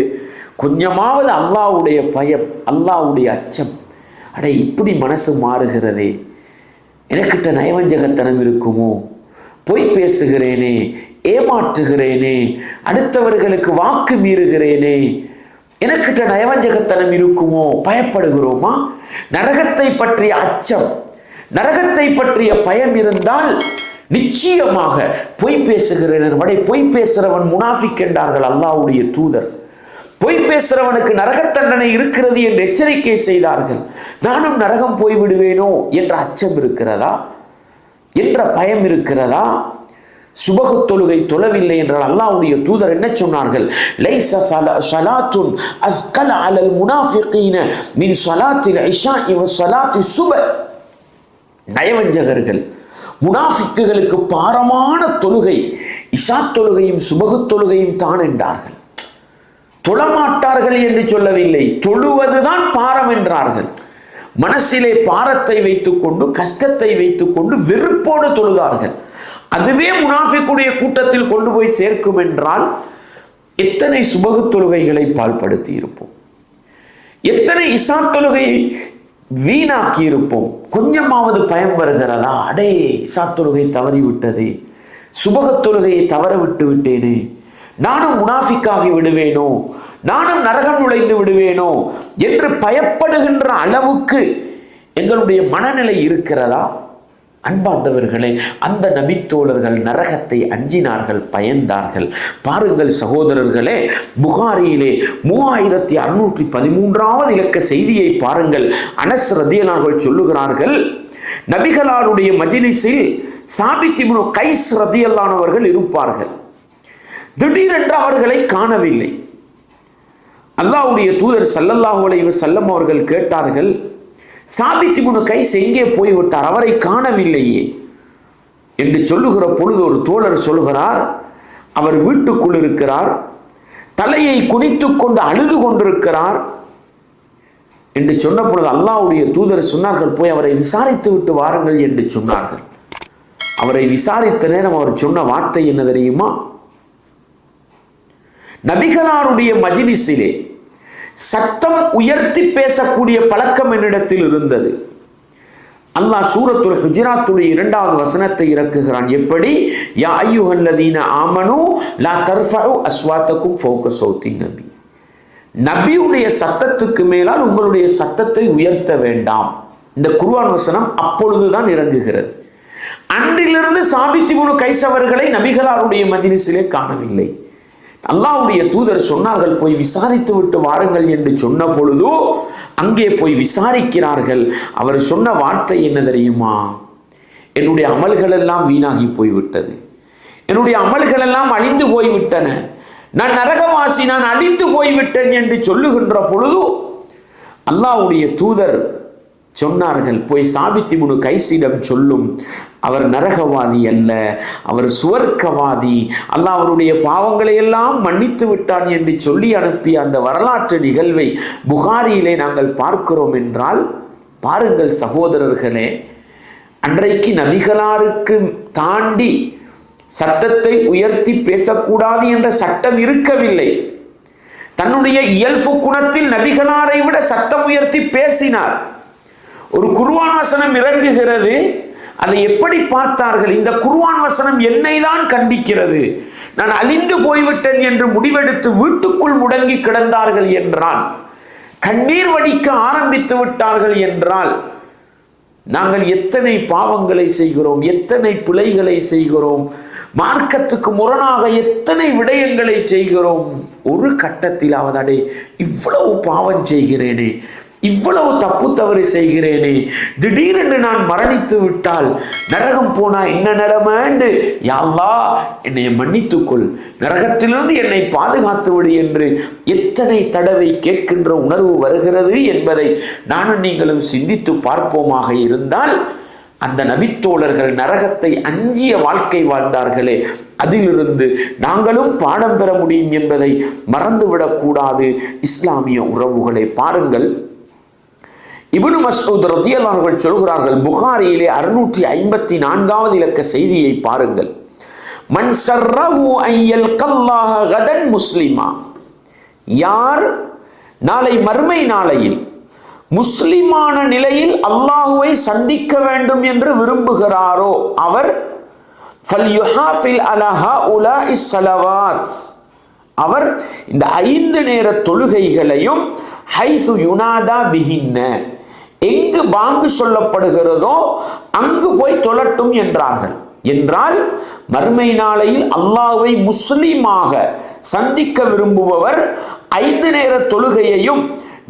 கொஞ்சமாவது அல்லாஹ்வுடைய பயம், அல்லாஹ்வுடைய அச்சம், அடே இப்படி மனசு மாறுகிறதே, எனக்கிட்ட நயவஞ்சகத்தனம் இருக்குமோ, பொய் பேசுகிறேனே, ஏமாற்றுகிறேனே, அடுத்தவர்களுக்கு வாக்கு மீறுகிறேனே, எனக்கிட்ட நயவஞ்சகத்தனம் இருக்குமோ, பயப்படுகிறோமா? நரகத்தை பற்றிய அச்சம், நரகத்தை பற்றிய பயம் இருந்தால் நிச்சயமாக பொய் பேசுகிறேன், பொய் பேசுறவன் முனாஃபிக் என்றார்கள் அல்லாஹ்வுடைய தூதர். பொய் பேசுறவனுக்கு நரக தண்டனை இருக்கிறது என்று எச்சரிக்கை செய்தார்கள். நானும் நரகம் போய்விடுவேனோ என்ற அச்சம் இருக்கிறதா? என்ற பயம் இருக்கிறதா? சுபஹு தொழுகை தொழவில்லை என்றால் அல்லாஹ்வுடைய தூதர் என்ன சொன்னார்கள்? லைஸ ஸலாத்துன் அஸ்கல அலல் முனாஃபிகீன மின் ஸலாத்தில் இஷாஇ வ ஸலாத்தி சுபஹ். நயவஞ்சகர்கள் முனாஃபிக்குகளுக்கு பாரமான தொழுகை இஷா தொழுகையும் சுபஹு தொழுகையும் தான் என்றார்கள். தொழமாட்டார்கள் என்று சொல்லவில்லை, தொழுவதுதான் பாரம் என்றார்கள். மனசிலே பாரத்தை வைத்துக்கொண்டு கஷ்டத்தை வைத்துக்கொண்டு வெறுப்போடு தொழுதார்கள். அதுவே முனாஃபிக்குடைய கூட்டத்தில் கொண்டு போய் சேர்க்கும் என்றால் எத்தனை சுபஹு தொழுகைகளை பாழ்படுத்தி இருப்போம், எத்தனை இஷா தொழுகையை வீணாக்கி இருப்போம். கொஞ்சமாவது பயம் வருகிறதா? அடே, இஷா தொழுகை தவறிவிட்டதே, சுபஹு தொழுகையை தவற விட்டு விட்டேனே, நானும் முனாஃபிக்காகி விடுவேனோ, நானும் நரகம் நுழைந்து விடுவேனோ என்று பயப்படுகின்ற அளவுக்கு எங்களுடைய மனநிலை இருக்கிறதா? அன்பார்ந்தவர்களே, அந்த நபித்தோழர்கள் நரகத்தை அஞ்சினார்கள், பயந்தார்கள். பாருங்கள் சகோதரர்களே, புகாரியிலே 3613வது இலக்க செய்தியை பாருங்கள். அனஸ் ரலியல்லாஹு அன்ஹு சொல்லுகிறார்கள், நபிகளாருடைய மஜ்லிஸில் சாபித் இப்னு கைஸ் ரலியல்லாஹு அன்ஹு அவர்கள் இருப்பார்கள். திடீரென்று அவர்களை காணவில்லை. அல்லாஹ்வுடைய தூதர் ஸல்லல்லாஹு அலைஹி வஸல்லம் அவர்கள் கேட்டார்கள், சாபித் இப்னு கைஸ் எங்கே போய்விட்டார், அவரை காணவில்லையே என்று சொல்லுகிற பொழுது ஒரு தோழர் சொல்கிறார், அவர் வீட்டுக்குள் இருக்கிறார், தலையை குனித்துக் கொண்டு அழுது கொண்டிருக்கிறார் என்று சொன்ன பொழுது அல்லாஹ்வுடைய தூதர் சொன்னார்கள், போய் அவரை விசாரித்து விட்டு வாருங்கள் என்று சொன்னார்கள். அவரை விசாரித்த நேரம் அவர் சொன்ன வார்த்தை என்ன தெரியுமா? நபிகளாருடைய மஜ்லிஸிலே சத்தம் உயர்த்தி பேசக்கூடிய பழக்கம் என்னிடத்தில் இருந்தது. அல்லாஹ் சூரத்துல் ஹுஜராத்துடைய 2வது வசனத்தை இறக்குகிறான். எப்படி? யா அய்யுஹல்லதீன ஆமனு லா தர்ஃபஉ அஸ்வாத்தகும் ஃபௌக ஸௌத்தின் நபி. நபியுடைய சத்தத்துக்கு மேலால் உங்களுடைய சத்தத்தை உயர்த்த வேண்டாம். இந்த குர்ஆன் வசனம் அப்பொழுதுதான் இறங்குகிறது. அன்றிலிருந்து சாபித் இப்னு கைஸ் அவர்களை நபிகளாருடைய மஜ்லிஸிலே காணவில்லை. அல்லாஹ்வுடைய தூதர் சொன்னார்கள், போய் விசாரித்து விட்டு வாருங்கள் என்று சொன்ன பொழுது அங்கே போய் விசாரிக்கிறார்கள். அவர் சொன்ன வார்த்தை என்ன தெரியுமா? என்னுடைய அமல்கள் எல்லாம் வீணாகி போய்விட்டது, என்னுடைய அமல்கள் எல்லாம் அழிந்து போய்விட்டன, நான் நரகவாசி, நான் அழிந்து போய்விட்டேன் என்று சொல்லுகின்ற பொழுது அல்லாஹ்வுடைய தூதர் சொன்னார்கள், போய் சாபித் இப்னு கைஸிடம் சொல்லும், அவர் நரகவாதி அல்ல, அவர் சுவர்க்கவாதி, அல்லாஹ் அவருடைய பாவங்களை எல்லாம் மன்னித்து விட்டான் என்று சொல்லி அனுப்பிய அந்த வரலாற்று நிகழ்வை புகாரியிலே நாங்கள் பார்க்கிறோம் என்றால், பாருங்கள் சகோதரர்களே, அன்றைக்கு நபிகளாருக்கு தாண்டி சத்தத்தை உயர்த்தி பேசக்கூடாது என்ற சட்டம் இருக்கவில்லை. தன்னுடைய இயல்பு குணத்தில் நபிகளாரை விட சத்தம் உயர்த்தி பேசினார். ஒரு குர்ஆன் வசனம் இறங்குகிறது, அதை எப்படி பார்த்தார்கள்? இந்த குர்ஆன் வசனம் என்னை தான் கண்டிக்கிறது, நான் அழிந்து போய்விட்டேன் என்று முடிவெடுத்து வீட்டுக்குள் முடங்கி கிடந்தார்கள் என்றால், கண்ணீர் வடிக்க ஆரம்பித்து விட்டார்கள் என்றால், நாங்கள் எத்தனை பாவங்களை செய்கிறோம், எத்தனை பிழைகளை செய்கிறோம், மார்க்கத்துக்கு முரணாக எத்தனை விடயங்களை செய்கிறோம். ஒரு கட்டத்தில் அடே, இவ்வளவு பாவம் செய்கிறேனே, இவ்வளவு தப்பு தவறு செய்கிறேனே, திடீரென்று நான் மரணித்து விட்டால் நரகம் போனா என்ன நிலைமைண்டு, யா அல்லாஹ் என்னை மன்னித்துக்கொள், நரகத்திலிருந்து என்னை பாதுகாத்து விடு என்று எத்தனை தடவை கேட்கின்ற உணர்வு வருகிறது என்பதை நானும் நீங்களும் சிந்தித்து பார்ப்போமாக இருந்தால், அந்த நபித்தோழர்கள் நரகத்தை அஞ்சிய வாழ்க்கை வாழ்ந்தார்களே, அதிலிருந்து நாங்களும் பாடம் பெற முடியும் என்பதை மறந்துவிடக்கூடாது. இஸ்லாமிய உறவுகளை பாருங்கள், இப்னு மஸ்ஊத் ரலியல்லாஹு அன்ஹு சொல்கிறார்கள், புகாரியிலே 654வது இலக்க செய்தியை பாருங்கள். மன் ஸர்ரஹு அன் யல்கல்லாஹ கதன் முஸ்லிமா, யார் நாளை மறுமை நாளையில் முஸ்லிமான நிலையில் அல்லாஹுவை சந்திக்க வேண்டும் என்று விரும்புகிறாரோ அவர் ஃபல்யுஹாஃபில் அலா ஹாஉலாஇ ஸலவாத், அவர் இந்த 5 நேர தொழுகைகளையும் ஹைது யுனாதா பிஹின்ன, எங்கு பாங்கு சொல்லப்படுகிறதோ அங்கு போய் தொழட்டும் என்றார்கள். என்றால் மறுமை நாளையில் அல்லாஹ்வை முஸ்லிமாக சந்திக்க விரும்புபவர் 5 நேர தொழுகையையும்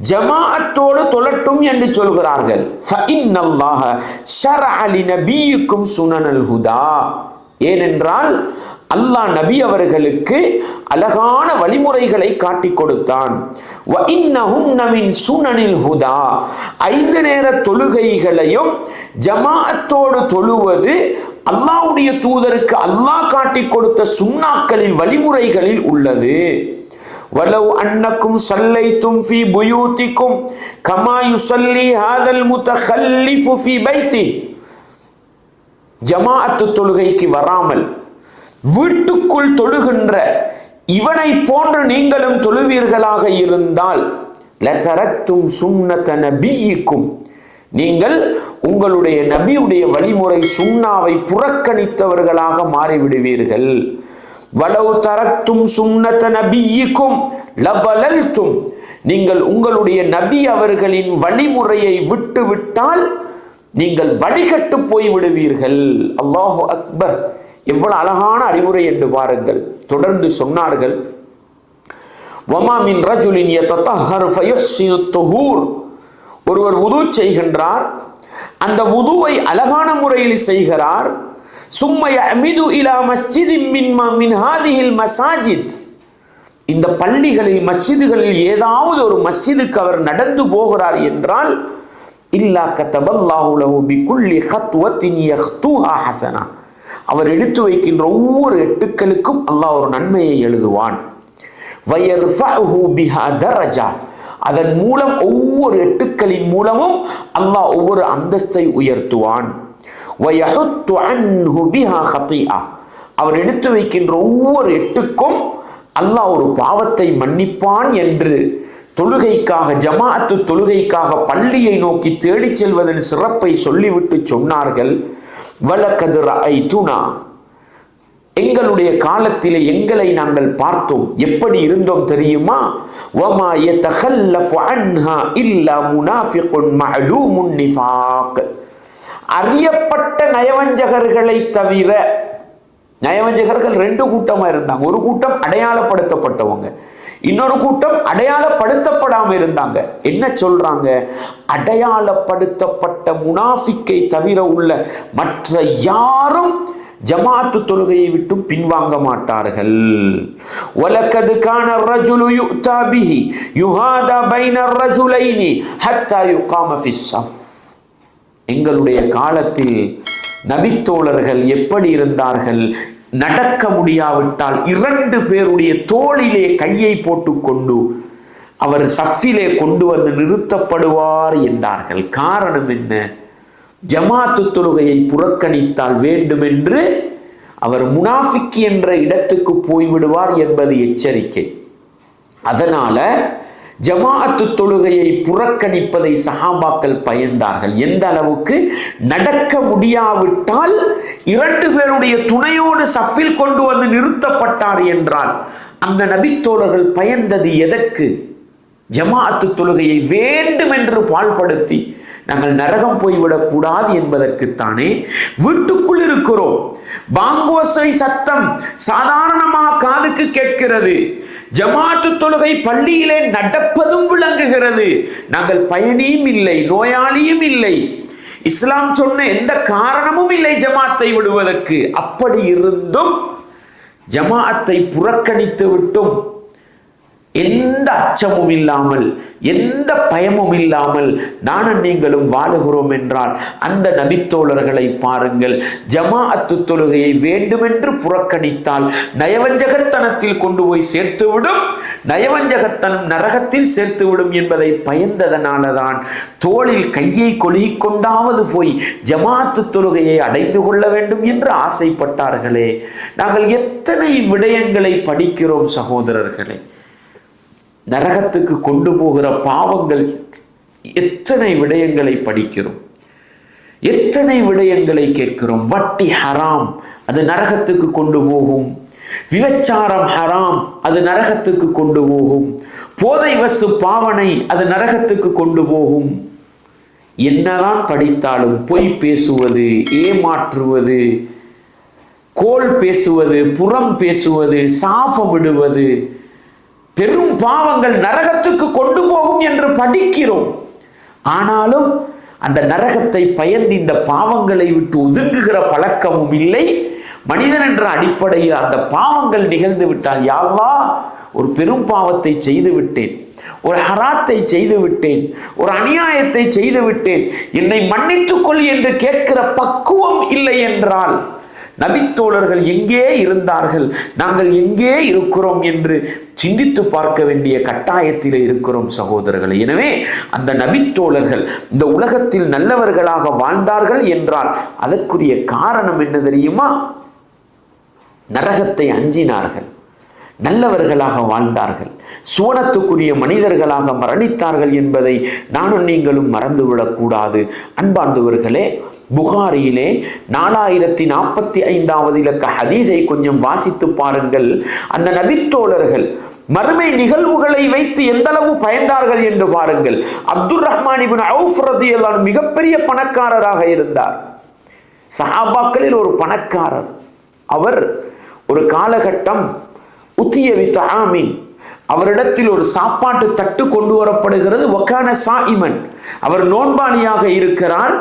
ஜமாஅத்தோடு தொழட்டும் என்று சொல்கிறார்கள். ஃபஇன்னல்லாஹ ஷரஅ லிநபியிக்கும் சுனனல் ஹுதா, ஏனென்றால் அல்லாஹ் நபி அவர்களுக்கு அழகான வழிமுறைகளை காட்டி கொடுத்தான். ஹுதா, 5 நேர தொழுகைகளையும் ஜமாஅத்தோடு தொழுவது அல்லாஹ்வுடைய தூதருக்கு அல்லாஹ் காட்டி கொடுத்த சுன்னாக்களில் வழிமுறைகளில் உள்ளது. வலவ் அன்னக்கும் ஸல்லைத்தும் ஃபீ புயூதிக்கும் கமா யுஸல்லி ஹாதல் முத்தகல்லிஃபு ஃபீ பைத்தி, ஜமாஅத்து தொழுகைக்கு வராமல் வீட்டுக்குள் தொழுகின்ற இவனை போன்று நீங்களும் தொழுவீர்களாக இருந்தால் லதரக்தும் சுன்னத நபியிக்கும், நீங்கள் உங்களுடைய நபியுடைய வழிமுறை சுன்னாவை புறக்கணித்தவர்களாக மாறிவிடுவீர்கள். வலவ் தரக்தும் சுன்னத நபியிக்கும் லபலல்தும், நீங்கள் உங்களுடைய நபி அவர்களின் வழிமுறையை விட்டுவிட்டால் நீங்கள் வழிகட்டு போய் விடுவீர்கள். அல்லாஹு அக்பர்! எவ்வளவு அழகான அறிவுரை என்று பாருங்கள். தொடர்ந்து சொன்னார்கள், வமா மின் ரஜுலின் யததஹர் ஃபயுஹ்சினு துஹூர், ஒருவர் வுது செய்கின்றார், அந்த வுதுவை அழகான முறையில் செய்கிறார். சும்ம யஅமிது இலா மஸ்ஜிதின் மின் ஹாதிஹில் மசாஜித், இந்த பள்ளிகளில் மஸ்ஜிதுகளில் ஏதாவது ஒரு மஸ்ஜிதுக்கு அவர் நடந்து போகிறார் என்றால் இல்லா கதபல்லாஹு லஹு பிகுல்லி ஹத்வத்தின் யஹ்துஹா ஹஸனா, அவர் எடுத்து வைக்கின்ற ஒவ்வொரு எட்டுக்களுக்கும் அல்லாஹ் ஒரு நன்மையை எழுதுவான். வயர்ஃபஉஹு பிஹா தரஜா, அதன் மூலம் ஒவ்வொரு எட்டுக்களின் மூலமும் அல்லாஹ் ஒவ்வொரு அந்தஸ்தை உயர்த்துவான். வயஹுத்து அன்ஹு பிஹா ஹதீஆ, அவர் எடுத்து வைக்கின்ற ஒவ்வொரு எட்டுக்கும் அல்லாஹ் ஒரு பாவத்தை மன்னிப்பான் என்று தொழுகைக்காக, ஜமாஅத்து தொழுகைக்காக பள்ளியை நோக்கி தேடி செல்வதன் சிறப்பை சொல்லிவிட்டு சொன்னார்கள், வலகது ரஅய்துனா, எங்களுடைய காலத்திலே எங்களை நாங்கள் பார்த்தோம், எப்படி இருந்தோம் தெரியுமா? வமா யதகல்லஃபு அன்ஹா இல்லா முனாஃபிகுன் மஅலூமுன் நிஃபாக், அறியப்பட்ட நயவஞ்சகர்களை தவிர, நயவஞ்சகர்கள் 2 கூட்டமா இருந்தாங்க. ஒரு கூட்டம் அடையாளப்படுத்தப்பட்டவங்க, இன்னொரு கூட்டம் அடையாளப்படுத்தப்படாம இருந்தாங்க. என்ன சொல்றாங்க? அடையாளப்படுத்தப்பட்ட முனாஃபிக்கை தவிர உள்ள மற்ற யாரும் ஜமாஅத்து தொழுகையை விட்டும் பின்வாங்க மாட்டார்கள். வலகத் கான الرجل يؤتى به يهادى بين الرجلين حتى يقام في الصف, எங்களுடைய காலத்தில் நபித்தோழர்கள் எப்படி இருந்தார்கள்? நடக்க முடியாவிட்டால் 2 பேருடைய தோளிலே கையை போட்டுக்கொண்டு அவர் சஃபிலே கொண்டு வந்து நிறுத்தப்படுவார் என்றார்கள். காரணம் என்ன? ஜமாஅத்து தொழுகையை புறக்கணித்தால் வேண்டுமென்று அவர் முனாஃபிக் என்ற இடத்துக்கு போய்விடுவார் என்பது எச்சரிக்கை. அதனால ஜமாஅத்து தொழுகையை புறக்கணிப்பதை சஹாபாக்கள் பயந்தார்கள். எந்த அளவுக்கு? நடக்க முடியாவிட்டால் 2 பேருடைய துணையோடு சஃபில் கொண்டு வந்து நிறுத்தப்பட்டார் என்றால் அந்த நபித்தோழர்கள் பயந்தது எதற்கு? ஜமாஅத்து தொழுகையை வேண்டும் என்று பாழ்படுத்தி நாங்கள் நரகம் போய்விடக் கூடாது என்பதற்குத்தானே. வீட்டுக்குள் இருக்கிறோம், பாங்கோசை சத்தம் சாதாரணமாக காதுக்கு கேட்கிறது, ஜமாஅத்து தொழுகை பள்ளியிலே நடப்பதும் விளங்குகிறது, நாங்கள் பயணியும் இல்லை, நோயாளியும் இல்லை, இஸ்லாம் சொன்ன எந்த காரணமும் இல்லை ஜமாத்தை விடுவதற்கு. அப்படி இருந்தும் ஜமாஅத்தை புறக்கணித்து விட்டும் எந்த அச்சமும் இல்லாமல், எந்த பயமும் இல்லாமல் நானும் நீங்களும் வாழுகிறோம் என்றால் அந்த நபித்தோழர்களை பாருங்கள். ஜமாஅத்து தொழுகையை வேண்டுமென்று புறக்கணித்தால் நயவஞ்சகத்தனத்தில் கொண்டு போய் சேர்த்துவிடும், நயவஞ்சகத்தனம் நரகத்தில் சேர்த்துவிடும் என்பதை பயந்ததனாலதான் தோளில் கையை கொழுகிக் கொண்டாவது போய் ஜமாஅத்து தொழுகையை அடைந்து கொள்ள வேண்டும் என்று ஆசைப்பட்டார்களே. நாங்கள் எத்தனை விடயங்களை படிக்கிறோம் சகோதரர்களே. நரகத்துக்கு கொண்டு போகிற பாவங்கள் எத்தனை விடயங்களை படிக்கிறோம், எத்தனை விடயங்களை கேட்கிறோம். வட்டி ஹராம், அது நரகத்துக்கு கொண்டு போகும். விபச்சாரம் ஹராம், அது நரகத்துக்கு கொண்டு போகும். போதை வசு பாவனை, அது நரகத்துக்கு கொண்டு போகும். என்னதான் படித்தாலும் பொய் பேசுவது, ஏமாற்றுவது, கோல் பேசுவது, புறம் பேசுவது, சாபமிடுவது, பெரும் பாவங்கள் நரகத்துக்கு கொண்டு போகும் என்று படிக்கிறோம். ஆனாலும் அந்த நரகத்தை பயந்து இந்த பாவங்களை விட்டு ஒதுங்குகிற பழக்கமும் இல்லை. மனிதன் என்ற அடிப்படையில் அந்த பாவங்கள் நிகழ்ந்து விட்டால், யா அல்லாஹ் ஒரு பெரும் பாவத்தை செய்து விட்டேன், ஒரு ஹராத்தை செய்து விட்டேன், ஒரு அநியாயத்தை செய்து விட்டேன், என்னை மன்னித்துக் கொள் என்று கேட்கிற பக்குவம் இல்லை என்றால் நபித்தோழர்கள் எங்கே இருந்தார்கள், நாங்கள் எங்கே இருக்கிறோம் என்று சிந்தித்து பார்க்க வேண்டிய கட்டாயத்தில் இருக்கிறோம் சகோதரர்கள். எனவே அந்த நபித்தோழர்கள் இந்த உலகத்தில் நல்லவர்களாக வாழ்ந்தார்கள் என்றால் அதற்குரிய காரணம் என்ன தெரியுமா? நரகத்தை அஞ்சினார்கள், நல்லவர்களாக வாழ்ந்தார்கள், சுவனத்துக்குரிய மனிதர்களாக மரணித்தார்கள் என்பதை நானும் நீங்களும் மறந்துவிடக்கூடாது. அன்பாண்டவர்களே, புகாரியிலே 4045 இலக்க ஹதீஸை கொஞ்சம் வாசித்து பாருங்கள். அந்த நபித்தோழர்கள் மறுமை நிகழ்வுகளை வைத்து எந்த அளவு பயந்தார்கள் என்று பாருங்கள். அப்துர் ரஹ்மான் இப்னு அவுஃப் ரலியல்லாஹு அன்ஹு மிகப்பெரிய பணக்காரராக இருந்தார், சஹாபாக்களில் ஒரு பணக்காரர். அவர் ஒரு காலகட்டம் உத்தியவி தஆமின், அவரிடத்தில் ஒரு சாப்பாட்டு தட்டு கொண்டு வரப்படுகிறது. வகான சாயிமன், அவர் நோன்பாளியாக இருக்கிறார்.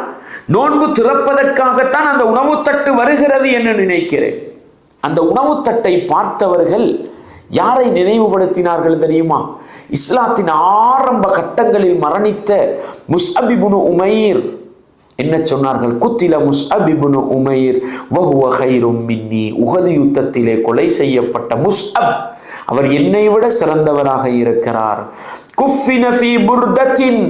நோன்பு திறப்பதற்காகத்தான் அந்த உணவு தட்டு வருகிறது என்று நினைக்கிறேன். அந்த உணவு தட்டை பார்த்தவர்கள் யாரை நினைவுபடுத்தினார்கள் தெரியுமா? இஸ்லாத்தின் ஆரம்ப கட்டங்களில் மரணித்த முஸ்அப் இப்னு உமைர். என்ன சொன்னார்கள்? குத்தில முஸ்அப் இப்னு உமைர் வஹுவ கைரும் மின்னி. உஹது யுத்தத்திலே கொலை செய்யப்பட்ட முஸ்அப், அவர் என்னை விட சிறந்தவராக இருக்கிறார். குஃபின ஃபீ புர்தத்தின்,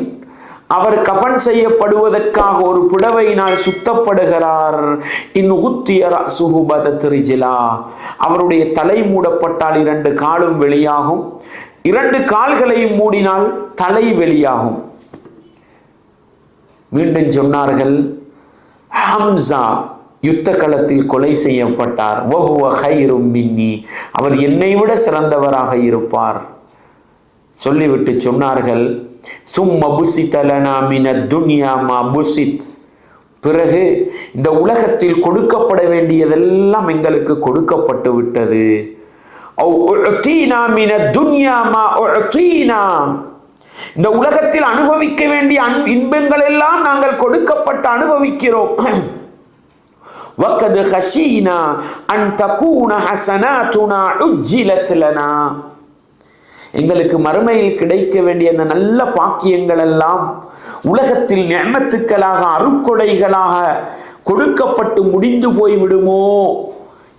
அவர் கஃன் செய்யப்படுவதற்காக ஒரு புடவையினால் சுத்தப்படுகிறார். இன் உத்திய ரஸுஹு பதத் ரிஜ்லா, அவருடைய தலை மூடப்பட்டால் 2 காலும் வெளியாகும், 2 கால்களையும் மூடினால் தலை வெளியாகும். மீண்டும் சொன்னார்கள், ஹம்சா யுத்த களத்தில் கொலை செய்யப்பட்டார். வஹுவ கைரும் மின்னி, அவர் என்னை விட சிறந்தவராக இருப்பார். சொல்லிவிட்டு சொன்னார்கள், சும்ம புசித லனா மினத் துன்யா மா புசித், பிறகு இந்த உலகத்தில் கொடுக்கப்பட வேண்டியதெல்லாம் எங்களுக்கு கொடுக்கப்பட்டு விட்டது. இந்த உலகத்தில் அனுபவிக்க வேண்டிய இன்பங்கள் எல்லாம் நாங்கள் கொடுக்கப்பட்டு அனுபவிக்கிறோம். வகத் ஹஷீனா அன் தகூன ஹஸனாத்துனா உஜ்ஜிலத் லனா, எங்களுக்கு மறுமையில் கிடைக்க வேண்டிய அந்த நல்ல பாக்கியங்கள் எல்லாம் உலகத்தில் நிஅமத்துக்களாக அருட்கொடைகளாக கொடுக்கப்பட்டு முடிந்து போய்விடுமோ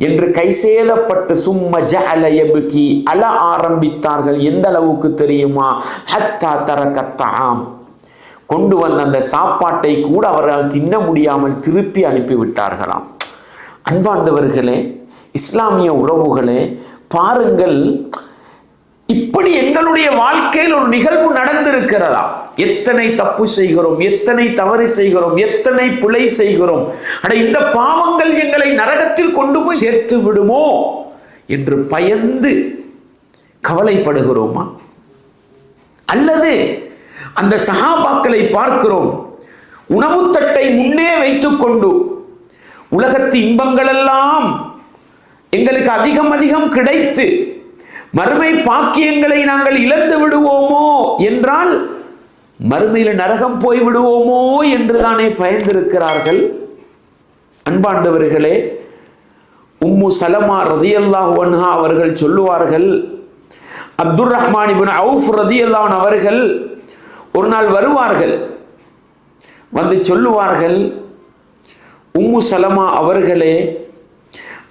என்று கைசேதப்பட்டு சும்ம ஜஅல யப்கி, அழ ஆரம்பித்தார்கள். எந்த அளவுக்கு தெரியுமா? ஹத்தா தரக்கத்தாம், கொண்டு வந்த அந்த சாப்பாட்டை கூட அவர்களால் தின்ன முடியாமல் திருப்பி அனுப்பிவிட்டார்களாம். அன்பார்ந்தவர்களே, இஸ்லாமிய உறவுகளே, பாருங்கள், இப்படி எங்களுடைய வாழ்க்கையில் ஒரு நிகழ்வு நடந்திருக்கிறதா? எத்தனை தப்பு செய்கிறோம், எத்தனை தவறு செய்கிறோம், எத்தனை பிழை செய்கிறோம். அட, இந்த பாவங்கள் எங்களை நரகத்தில் கொண்டு போய் சேர்த்து விடுமோ என்று பயந்து கவலைப்படுகிறோமா? அல்லது அந்த சஹாபாக்களை பார்க்கிறோம், உணவு தட்டை முன்னே வைத்துக் கொண்டு உலகத்து இன்பங்கள் எல்லாம் எங்களுக்கு அதிகம் அதிகம் கிடைத்து மறுமை பாக்கியங்களை நாங்கள் இழந்து விடுவோமோ என்றால், மறுமையில் நரகம் போய் விடுவோமோ என்று தானே பயந்திருக்கிறார்கள். அன்பாண்டவர்களே, உம்மு சலமா ரலியல்லாஹு அன்ஹா அவர்கள் சொல்லுவார்கள், அப்துர் ரஹ்மான் இப்னு அவுஃப் ரலியல்லாஹு அன்ஹு அவர்கள் ஒரு நாள் வருவார்கள், வந்து சொல்லுவார்கள், உம்மு சலமா அவர்களே,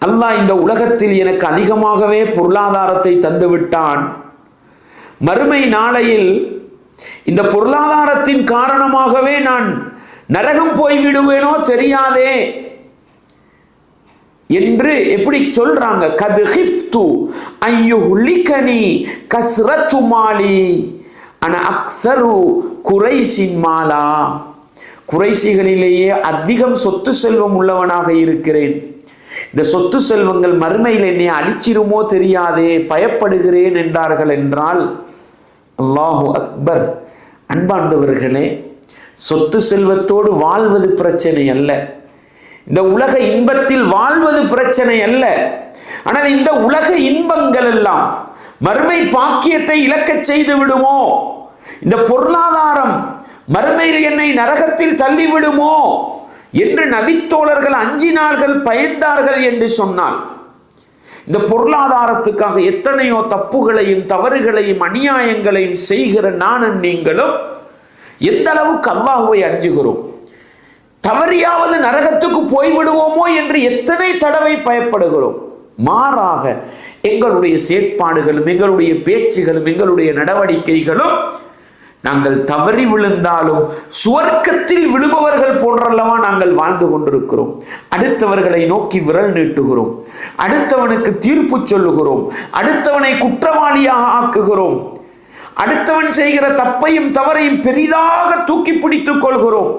அல்லாஹ் இந்த உலகத்தில் எனக்கு அதிகமாகவே பொருளாதாரத்தை தந்துவிட்டான். மறுமை நாளையில் இந்த பொருளாதாரத்தின் காரணமாகவே நான் நரகம் போய்விடுவேனோ தெரியாதே என்று எப்படி சொல்றாங்க. கத் ஹிஃப்து அய்யுஹ்லிகனி கஸ்ரத்து மாலி அன அக்ஸரு குரைஷின் மாலா, குறைசிகளிலேயே அதிகம் சொத்து செல்வம் உள்ளவனாக இருக்கிறேன். இந்த சொத்து செல்வங்கள் மறுமையில் என்னை அழிச்சிருமோ தெரியாதே, பயப்படுகிறேன் என்றார்கள். என்றால் அல்லாஹு அக்பர். அன்பார்ந்தவர்களே, சொத்து செல்வத்தோடு வாழ்வது பிரச்சனை அல்ல, இந்த உலக இன்பத்தில் வாழ்வது பிரச்சனை அல்ல. ஆனால் இந்த உலக இன்பங்கள் எல்லாம் மறுமை பாக்கியத்தை இழக்க செய்து விடுமோ, இந்த பொருளாதாரம் மறுமையில் என்னை நரகத்தில் தள்ளிவிடுமோ என்று நபித்தோழர்கள் அஞ்சினார்கள், பயந்தார்கள் என்று சொன்னால், இந்த பொருளாதாரத்துக்காக எத்தனையோ தப்புகளையும் தவறுகளையும் அநியாயங்களையும் செய்கிற நானும் நீங்களும் எந்த அளவுக்கு அல்லாஹ்வை அஞ்சுகிறோம்? தவறியாவது நரகத்துக்கு போய்விடுவோமோ என்று எத்தனை தடவை பயப்படுகிறோம்? மாறாக எங்களுடைய செயற்பாடுகளும் எங்களுடைய பேச்சுகளும் எங்களுடைய நடவடிக்கைகளும் நாங்கள் தவறி விழுந்தாலும் சுவர்க்கத்தில் விழுபவர்கள் போன்றல்லவா நாங்கள் வாழ்ந்து கொண்டிருக்கிறோம். அடுத்தவர்களை நோக்கி விரல் நீட்டுகிறோம், அடுத்தவனுக்கு தீர்ப்பு சொல்லுகிறோம், அடுத்தவனை குற்றவாளியாக ஆக்குகிறோம், அடுத்தவன் செய்கிற தப்பையும் தவறையும் பெரிதாக தூக்கி பிடித்துக் கொள்கிறோம்.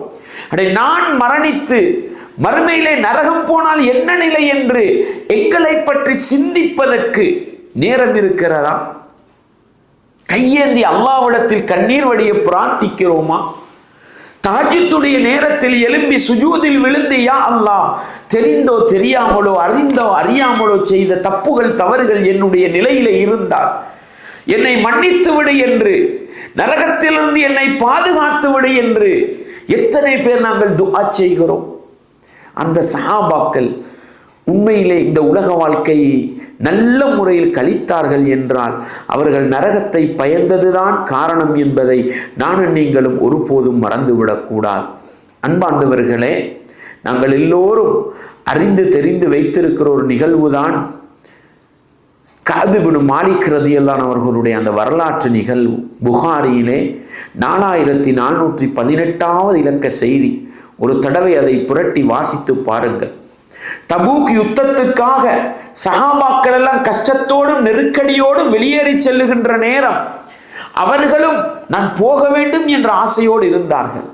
நான் மரணித்து மறுமையிலே நரகம் போனால் என்ன நிலை என்று எங்களை பற்றி சிந்திப்பதற்கு நேரம் இருக்கிறதா? கையேந்தி அல்லாஹ்விடத்தில் கண்ணீர் வடிய பிரார்த்திக்கிறோமா? தஹஜ்ஜுடைய நேரத்தில் எழும்பி சுஜூதில் விழுந்து, யா அல்லாஹ், தெரிந்தோ தெரியாமலோ அறிந்தோ அறியாமலோ செய்த தப்புகள் தவறுகள் என்னுடைய நிலையில இருந்தால் என்னை மன்னித்து விடு என்று, நரகத்திலிருந்து என்னை பாதுகாத்து விடு என்று எத்தனை பேர் நாங்கள் துஆ செய்கிறோம்? அந்த சஹாபாக்கள் உண்மையிலே இந்த உலக வாழ்க்கையை நல்ல முறையில் கழித்தார்கள் என்றால் அவர்கள் நரகத்தை பயந்ததுதான் காரணம் என்பதை நானும் நீங்களும் ஒருபோதும் மறந்துவிடக்கூடாது. அன்பார்ந்தவர்களே, நாங்கள் எல்லோரும் அறிந்து தெரிந்து வைத்திருக்கிற ஒரு நிகழ்வுதான் கஅப் இப்னு மாலிக் ரலியல்லாஹு அவர்களுடைய அந்த வரலாற்று நிகழ்வு. புகாரியிலே 4418வது இலக்க செய்தி. ஒரு தடவை அதை புரட்டி வாசித்து பாருங்கள். தபூக் யுத்தத்துக்காக சஹாபாக்கள் எல்லாம் கஷ்டத்தோடும் நெருக்கடியோடும் வெளியேறி செல்லுகின்ற நேரம் அவர்களும் நான் போக வேண்டும் என்ற ஆசையோடு இருந்தார்கள்.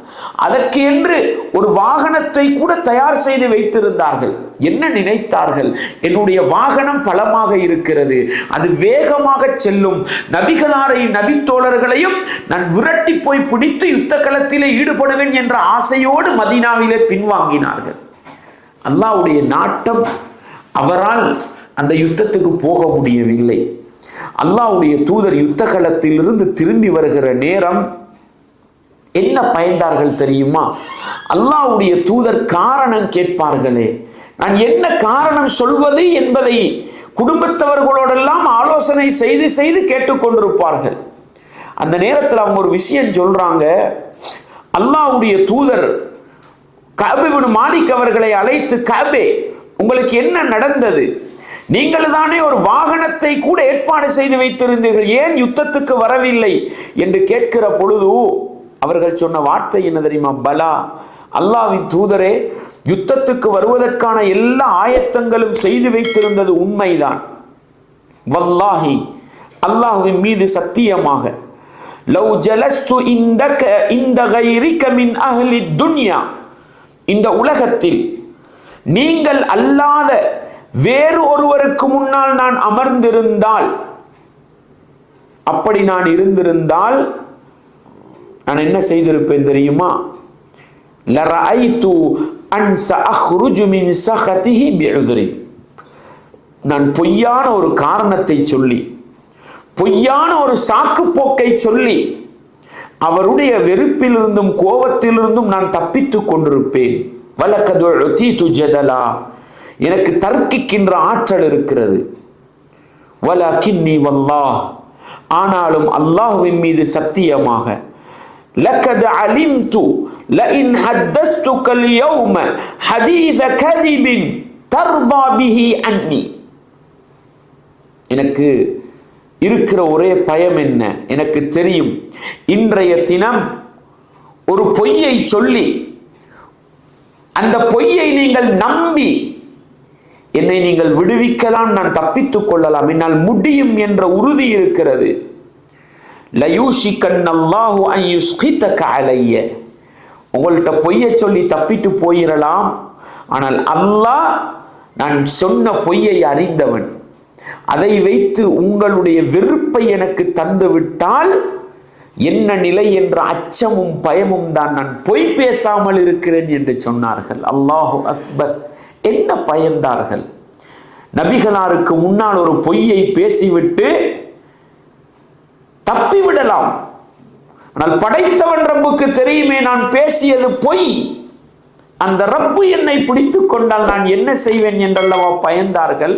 அதற்கு என்று ஒரு வாகனத்தை கூட தயார் செய்து வைத்திருந்தார்கள். என்ன நினைத்தார்கள்? என்னுடைய வாகனம் பலமாக இருக்கிறது, அது வேகமாக செல்லும், நபிகளாரையும் நபித்தோழர்களையும் நான் விரட்டி போய் பிடித்து யுத்த களத்திலே ஈடுபடுவேன் என்ற ஆசையோடு மதீனாவிலே பின்வாங்கினார்கள். அல்லாஹ்வுடைய நாட்டம், அவரால் அந்த யுத்தத்துக்கு போக முடியவில்லை. அல்லாஹ்வுடைய தூதர் யுத்த களத்திலிருந்து திரும்பி வருகிற நேரம் என்ன பயந்தார்கள் தெரியுமா? அல்லாஹ்வுடைய தூதர் காரணம் கேட்பார்களே, நான் என்ன காரணம் சொல்வது என்பதை குடும்பத்தவர்களோடெல்லாம் ஆலோசனை செய்து செய்து கேட்டுக்கொண்டிருப்பார்கள். அந்த நேரத்தில் அவங்க ஒரு விஷயம் சொல்றாங்க. அல்லாஹ்வுடைய தூதர் கஅப் இப்னு மாலிக் அவர்களை அழைத்து, கஅபே, உங்களுக்கு என்ன நடந்தது? நீங்கள் தானே ஒரு வாகனத்தை கூட ஏற்பாடு செய்து வைத்திருந்தீர்கள், ஏன் யுத்தத்துக்கு வரவில்லை என்று கேட்கிற பொழுது அவர்கள் சொன்ன வார்த்தை என்ன தெரியுமா? பலா, அல்லாஹ்வின் தூதரே, யுத்தத்துக்கு வருவதற்கான எல்லா ஆயத்தங்களும் செய்து வைத்திருந்தது உண்மைதான். வல்லாஹி, அல்லாஹ்வின் மீது சத்தியமாக, லவ் ஜலஸ்து இந்தக இந்த கைரிக மின் அஹ்லி துன்யா, இந்த உலகத்தில் நீங்கள் அல்லாத வேறு ஒருவருக்கு முன்னால் நான் அமர்ந்திருந்தால், அப்படி நான் இருந்திருந்தால் நான் என்ன செய்திருப்பேன் தெரியுமா? லரஐது அன் சஅഖ்ருஜு மின் சഖதிஹி பிஉذரி, நான் பொய்யான ஒரு காரணத்தை சொல்லி, பொய்யான ஒரு சாக்கு போக்கை சொல்லி அவருடைய வெறுப்பிலிருந்தும் கோபத்திலிருந்தும் நான் தப்பித்துக் கொண்டிருப்பேன். வலகது உதீது ஜதலா, எனக்கு தர்க்கிக்கின்ற ஆற்றல் இருக்கிறது. வலகின்னி வல்லாஹ், ஆனாலும் அல்லாஹ்வின் மீது சத்தியமாக, லகத் அலிம்து லஇன் ஹத்தஸ்துக அல்யௌம ஹதீஸ கதிபின் தர்தா பிஹி அன்னி, எனக்கு இருக்கிற ஒரே பயம் என்ன? எனக்கு தெரியும், இன்றைய தினம் ஒரு பொய்யை சொல்லி அந்த பொய்யை நீங்கள் நம்பி என்னை நீங்கள் விடுவிக்கலாம், நான் தப்பித்துக் கொள்ளலாம், என்னால் முடியும் என்ற உறுதி இருக்கிறது. லயூஷிகன்னல்லாஹு அன் யுஸ்கிதக அலைய, உங்கள்கிட்ட பொய்யை சொல்லி தப்பிட்டு போயிடலாம், ஆனால் அல்லாஹ் நான் சொன்ன பொய்யை அறிந்தவன், அதை வைத்து உங்களுடைய வெறுப்பை எனக்கு தந்து விட்டால் என்ன நிலை என்ற அச்சமும் பயமும் தான் நான் பொய் பேசாமல் இருக்கிறேன் என்று சொன்னார்கள். அல்லாஹு அக்பர்! என்ன பயந்தார்கள்? நபிகளாருக்கு முன்னால் ஒரு பொய்யை பேசிவிட்டு தப்பிவிடலாம், ஆனால் படைத்தவன் ரப்புக்கு தெரியுமே நான் பேசியது பொய், அந்த ரப்பு என்னை பிடித்து கொண்டால் நான் என்ன செய்வேன் என்றல்லவா பயந்தார்கள்.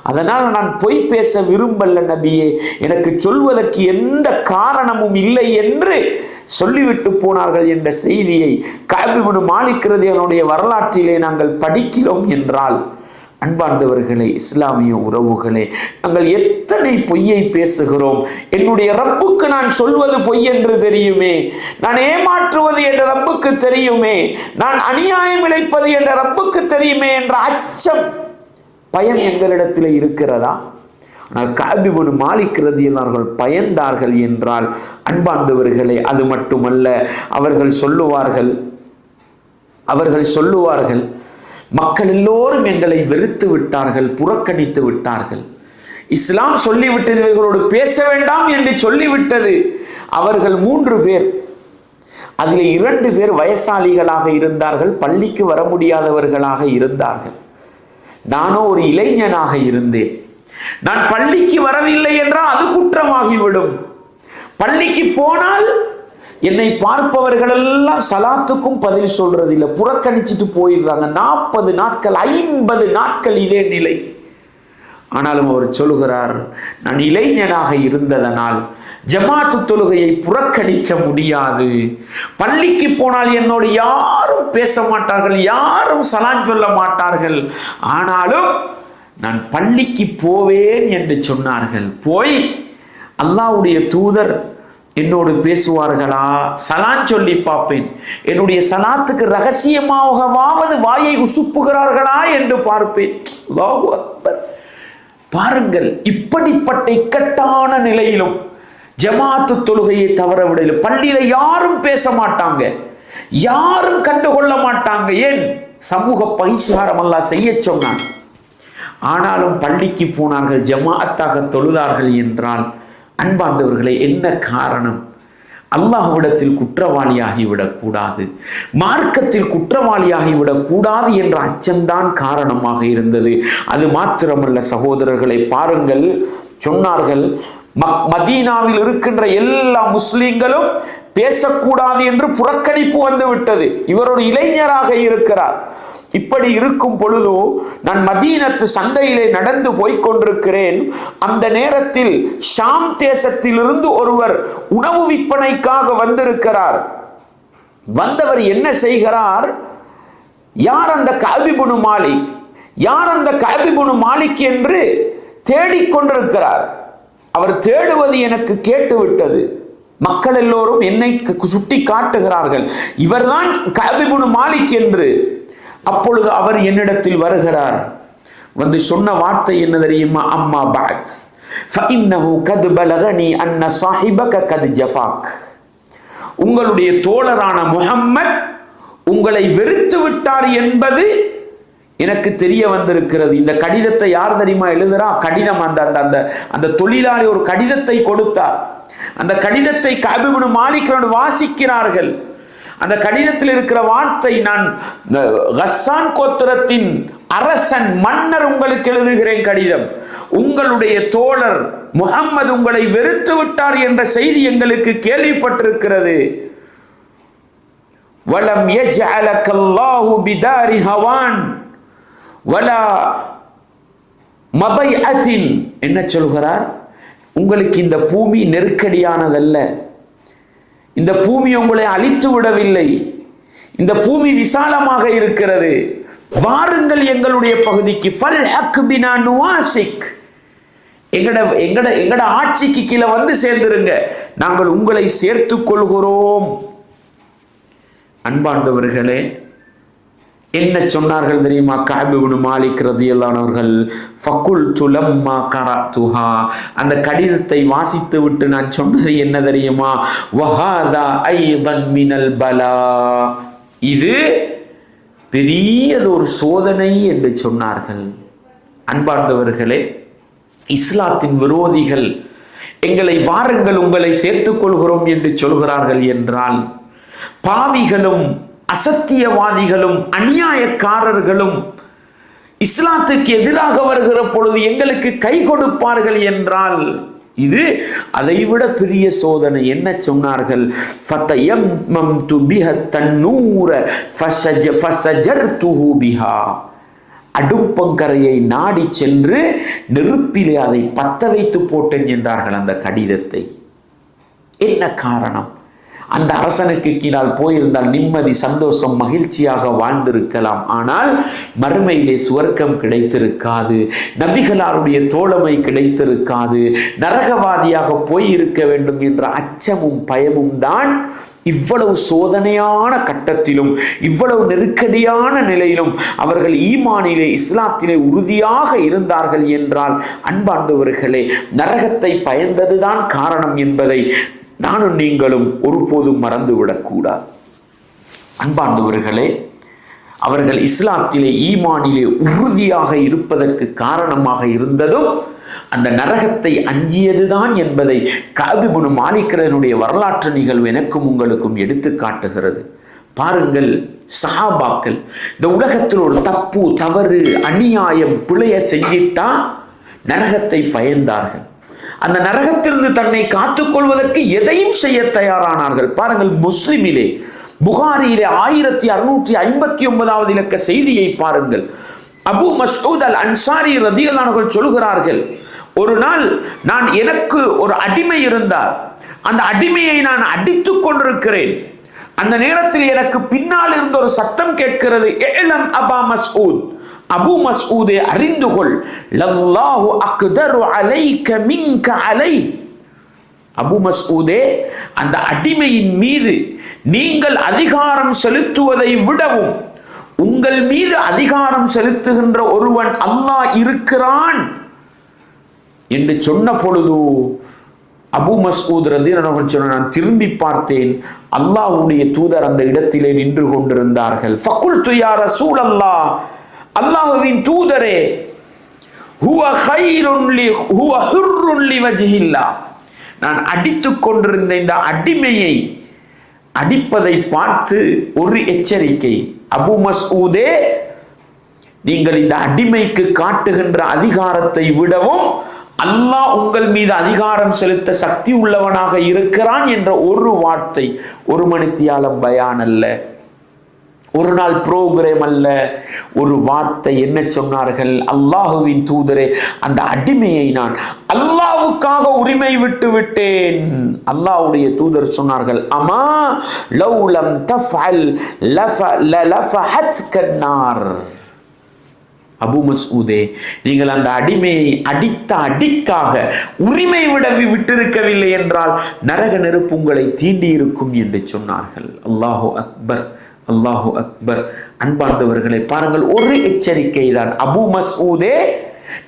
அதனால் நான் பொய் பேச விரும்பல்ல நபியே, எனக்கு சொல்வதற்கு எந்த காரணமும் இல்லை என்று சொல்லிவிட்டு போனார்கள் என்ற செய்தியை கஅப் இப்னு மாலிக் ரலியல்லாஹு வரலாற்றிலே நாங்கள் படிக்கிறோம் என்றால், அன்பார்ந்தவர்களே, இஸ்லாமிய உறவுகளே, நாங்கள் எத்தனை பொய்யை பேசுகிறோம். என்னுடைய ரப்புக்கு நான் சொல்வது பொய் என்று தெரியுமே, நான் ஏமாற்றுவது என்ற ரப்புக்கு தெரியுமே, நான் அநியாயம் இழைப்பது என்ற ரப்புக்கு தெரியுமே என்ற அச்சம், பயம் எங்களிடத்தில் இருக்கிறதா? ஆனால் கஅப் இப்னு மாலிக் ரலியல்லாஹு பயந்தார்கள் என்றால், அன்பார்ந்தவர்களே, அது மட்டுமல்ல, அவர்கள் சொல்லுவார்கள் மக்கள் எல்லோரும் எங்களை வெறுத்து விட்டார்கள், புறக்கணித்து விட்டார்கள். இஸ்லாம் சொல்லிவிட்டது இவர்களோடு பேச வேண்டாம் என்று சொல்லிவிட்டது. அவர்கள் 3 பேர், அதில் 2 பேர் வயசாளிகளாக இருந்தார்கள், பள்ளிக்கு வர முடியாதவர்களாக இருந்தார்கள். நானோ ஒரு இளைஞனாக இருந்தேன். நான் பள்ளிக்கு வரவில்லை என்றால் அது குற்றமாகிவிடும். பள்ளிக்கு போனால் என்னை பார்ப்பவர்கள் எல்லாம் சலாத்துக்கும் பதில் சொல்றது இல்லை, புறக்கணிச்சிட்டு போயிடுறாங்க. 40 நாட்கள் 50 நாட்கள் இதே நிலை. ஆனாலும் அவர் சொல்லுகிறார், நான் இளைஞனாக இருந்ததனால் ஜமாத்து தொழுகையை புறக்கணிக்க முடியாது. பள்ளிக்கு போனால் என்னோடு யாரும் பேச மாட்டார்கள், யாரும் சலாம் சொல்ல மாட்டார்கள். ஆனாலும் நான் பள்ளிக்கு போவேன் என்று சொன்னார்கள். போய் அல்லாஹ்வுடைய தூதர் என்னோடு பேசுவார்களா, சலான் சொல்லி பார்ப்பேன். என்னுடைய சலாத்துக்கு ரகசியமாகவாவது வாயை உசுப்புகிறார்களா என்று பார்ப்பேன். அல்லாஹு அக்பர். பாருங்கள், இப்படிப்பட்ட இக்கட்டான நிலையிலும் ஜமாத்து தொழுகையை தவற விடல. பள்ளியில யாரும் பேச மாட்டாங்க, யாரும் கண்டுகொள்ள மாட்டாங்க. ஏன்? சமூக பகிஷ்காரம் அல்லாஹ் செய்ய சொன்னான். ஆனாலும் பள்ளிக்கு போனார்கள், ஜமாஅத்தாக தொழுதார்கள் என்றால், அன்பார்ந்தவர்களே, என்ன காரணம்? அல்லாஹ்விடத்தில் குற்றவாளியாகிவிடக்கூடாது, மார்க்கத்தில் குற்றவாளியாகிவிடக்கூடாது என்ற அச்சம்தான் காரணமாக இருந்தது. அது மாத்திரமல்ல சகோதரர்களை, பாருங்கள், சொன்னார்கள் மதீனாவில் இருக்கின்ற எல்லா முஸ்லிம்களும் பேசக்கூடாது என்று புறக்கணிப்பு வந்து விட்டது. இவர் ஒரு இளைஞராக இருக்கிறார். இப்படி இருக்கும் பொழுது நான் மதீனத்து சந்தையிலே நடந்து போய்கொண்டிருக்கிறேன். அந்த நேரத்தில் ஷாம் தேசத்திலிருந்து ஒருவர் உணவு விற்பனைக்காக வந்திருக்கிறார். வந்தவர் என்ன செய்கிறார்? யார் அந்த கஅப் இப்னு மாலிக், யார் அந்த கஅப் இப்னு மாலிக் என்று தேடிக்கொண்டிருக்கிறார். அவர் தேடுவது எனக்கு கேட்டுவிட்டது. மக்கள் எல்லோரும் என்னை சுட்டி காட்டுகிறார்கள், இவர்தான் கஅப் இப்னு மாலிக் என்று. அப்பொழுது அவர் என்னிடத்தில் வருகிறார். வந்து சொன்ன வார்த்தை என்ன தெரியுமா? அம்மா பஅத் ஃபஇன்னஹு கத் பலகனி அன்ன ஸாஹிபக கத் ஜஃபாக். உங்களுடைய தோழரான முஹம்மத் உங்களை வெறுத்து விட்டார் என்பது எனக்கு தெரிய வந்திருக்கிறது. இந்த கடிதத்தை யார் தெரியுமா எழுதுறா? கடிதம் அந்த தொழிலாளி ஒரு கடிதத்தை கொடுத்தார். அந்த கடிதத்தை கஅப் இப்னு மாலிக் வாசிக்கிறார்கள். அந்த கடிதத்தில் இருக்கிற வார்த்தை, நான் கஸ்ஸான் கோத்திரத்தின் அரசன் மன்னர் உங்களுக்கு எழுதுகிறேன் கடிதம். உங்களுடைய தோழர் முஹம்மது உங்களை வெறுத்து விட்டார் என்ற செய்தி எங்களுக்கு கேள்விப்பட்டிருக்கிறது. வலம் யஜ்அலகல்லாஹு பிதாரி ஹவான் வலா மதைஅத்தின். என்ன சொல்கிறார்? உங்களுக்கு இந்த பூமி நெருக்கடியானதல்ல, இந்த பூமி உங்களை அழித்து விடவில்லை, இந்த பூமி விசாலமாக இருக்கிறது. வாருங்கள் எங்களுடைய பகுதிக்கு, ஃபல்ஹக் பினா நுவாசிக், எங்கட ஆட்சிக்கு கீழே வந்து சேர்ந்துருங்க, நாங்கள் உங்களை சேர்த்துக் கொள்கிறோம். அன்பார்ந்தவர்களே, என்ன சொன்னார்கள் தெரியுமா? கஅப் இப்னு மாலிக் ரலியல்லாஹு அன்ஹு, ஃபகுல்து லம்மா கரஅதுஹா, அந்த கடிதத்தை வாசித்து விட்டு நான் சொன்னது என்ன தெரியுமா? வஹாதா ஐதன் மினல் பலா, இது பெரியதொரு சோதனை என்று சொன்னார்கள். அன்பார்ந்தவர்களே, இஸ்லாத்தின் விரோதிகள் எங்களை வாருங்கள் உங்களை சேர்த்துக் கொள்கிறோம் என்று சொல்கிறார்கள் என்றால், பாவிகளும் அசத்தியவாதிகளும் அநியாயக்காரர்களும் இஸ்லாத்துக்கு எதிராக வருகிற பொழுது எங்களுக்கு கை கொடுப்பார்கள் என்றால், இது அதைவிட பெரிய சோதனை. என்ன சொன்னார்கள்? ஃபதயம்மம்து பிஹ தன்னூர ஃபஸஜர்துஹு பிஹா. அடுப்பங்கரையை நாடி சென்று நெருப்பிலே அதை பத்த வைத்து போட்டேன் என்றார்கள் அந்த கடிதத்தை. என்ன காரணம்? அந்த அரசனுக்கு கீழால் போயிருந்தால் நிம்மதி, சந்தோஷம், மகிழ்ச்சியாக வாழ்ந்திருக்கலாம். ஆனால் மறுமையிலே சுவர்க்கம் கிடைத்திருக்காது, நபிகளாருடைய தோழமை கிடைத்திருக்காது, நரகவாதியாக போயிருக்க வேண்டும் என்ற அச்சமும் பயமும் தான் இவ்வளவு சோதனையான கட்டத்திலும் இவ்வளவு நெருக்கடியான நிலையிலும் அவர்கள் ஈமானிலே, இஸ்லாத்திலே உறுதியாக இருந்தார்கள் என்றால், அன்பார்ந்தவர்களே, நரகத்தை பயந்ததுதான் காரணம் என்பதை நானும் நீங்களும் ஒருபோதும் மறந்துவிடக்கூடாது. அன்பார்ந்தவர்களே, அவர்கள் இஸ்லாத்திலே, ஈமானிலே உறுதியாக இருப்பதற்கு காரணமாக இருந்ததும் அந்த நரகத்தை அஞ்சியதுதான் என்பதை கஅப் இப்னு மாலிக் ரலியல்லாஹு வரலாற்று நிகழ்வு எனக்கும் உங்களுக்கும் எடுத்து காட்டுகிறது. பாருங்கள், சஹாபாக்கள் இந்த உலகத்தில் ஒரு தப்பு, தவறு, அநியாயம், பிழைய செஞ்சிட்டா நரகத்தை பயந்தார்கள். அந்த நரகத்திலிருந்து தன்னை காத்துக்கொள்வதற்கு எதையும் செய்ய தயாரானார்கள். பாருங்கள், முஸ்லிமிலே, புகாரியிலே 1659 இலக்க செய்தியை பாருங்கள். அபு மஸ்ஊத் அல் அன்சாரி ரலியல்லாஹு அன்ஹு சொல்கிறார்கள், ஒரு நாள் எனக்கு ஒரு அடிமை இருந்தார். அந்த அடிமையை நான் அடித்துக் கொண்டிருக்கிறேன். அந்த நேரத்தில் எனக்கு பின்னால் இருந்த ஒரு சத்தம் கேட்கிறது, இஅலம் அபா மஸ்ஊத், அபு மஸ்ஊதே அறிந்து கொள், லல்லாஹு அக்தரு அலைக மின்க அலை. அபு மஸ்ஊதே, அந்த அடிமையின் மீது நீங்கள் அதிகாரம் செலுத்துவதை விடவும் உங்கள் மீது அதிகாரம் செலுத்துகின்ற ஒருவன் அல்லாஹ் இருக்கிறான் என்று சொன்ன பொழுது அபு மஸ்ஊத் ரலியல்லாஹு அன்ஹு சொன்னார், நான் திரும்பி பார்த்தேன், அல்லாஹ்வுடைய தூதர் அந்த இடத்திலே நின்று கொண்டிருந்தார்கள். ஃபகுல்து யா ரசூலல்லாஹ், அல்லாஹ்வின் தூதரே, ஹுவ கைருன் லி ஹுவ ஹுர்ருன் லி வஜ்ஹில்லாஹ், நான் அடித்துக் கொண்டிருந்த இந்த அடிமையை அடிப்பதை பார்த்து ஒரு எச்சரிக்கை, அபு மஸ்ஊதே, நீங்கள் இந்த அடிமைக்கு காட்டுகின்ற அதிகாரத்தை விடவும் அல்லாஹ் உங்கள் மீது அதிகாரம் செலுத்த சக்தி உள்ளவனாக இருக்கிறான் என்ற ஒரு வார்த்தை, ஒரு மணித்தியாலம் பயான் அல்ல, ஒரு நாள் புரோகிராம் அல்ல, ஒரு வார்த்தை. என்ன சொன்னார்கள்? அல்லாஹுவின் தூதரே, அந்த அடிமையை நான் அல்லாஹ்வுக்காக உரிமை விட்டு விட்டேன். அல்லாஹ்வுடைய தூதர் சொன்னார்கள், அமா லௌலம் தஃஅல் லஃபஹத்க நார். அபு மஸ்ஊதே, நீங்கள் அந்த அடிமையை அடித்த அடிக்காக உரிமை விட்டிருக்கவில்லை என்றால் நரக நெருப்பு உங்களை தீண்டி இருக்கும் என்று சொன்னார்கள். அல்லாஹு அக்பர், அல்லாஹு அக்பர். அன்பார்ந்தவர்களை பாருங்கள், ஒரு எச்சரிக்கை தான். அபு மஸ்ஊதே,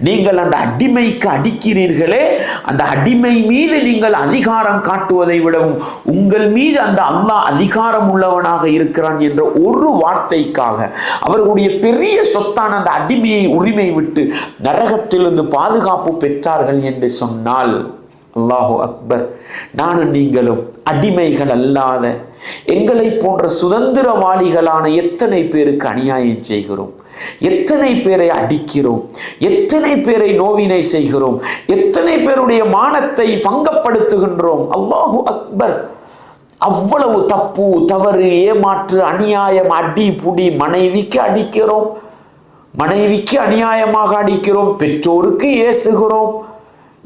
நீங்கள் அந்த அடிமைக்கு அடிக்கிறீர்களே, அந்த அடிமை மீது நீங்கள் அதிகாரம் காட்டுவதை விடவும் உங்கள் மீது அந்த அல்லாஹ் அதிகாரம் உள்ளவனாக இருக்கிறான் என்ற ஒரு வார்த்தைக்காக அவர்களுடைய பெரிய சொத்தான அந்த அடிமையை உரிமை விட்டு நரகத்திலிருந்து பாதுகாப்பு பெற்றார்கள் என்று சொன்னால், அல்லாஹு அக்பர், நானும் நீங்களும் அடிமைகள் அல்லாத எங்களை போன்ற சுதந்திரவாளிகளான எத்தனை பேருக்கு அநியாயம் செய்கிறோம், எத்தனை பேரை அடிக்கிறோம், எத்தனை பேரை நோவினை செய்கிறோம், எத்தனை பேருடைய மானத்தை பங்கப்படுத்துகின்றோம். அல்லாஹு அக்பர். அவ்வளவு தப்பு, தவறு, ஏமாற்று, அநியாயம், அடி புடி. மனைவிக்கு அடிக்கிறோம், மனைவிக்கு அநியாயமாக அடிக்கிறோம், பெற்றோருக்கு ஏசுகிறோம்,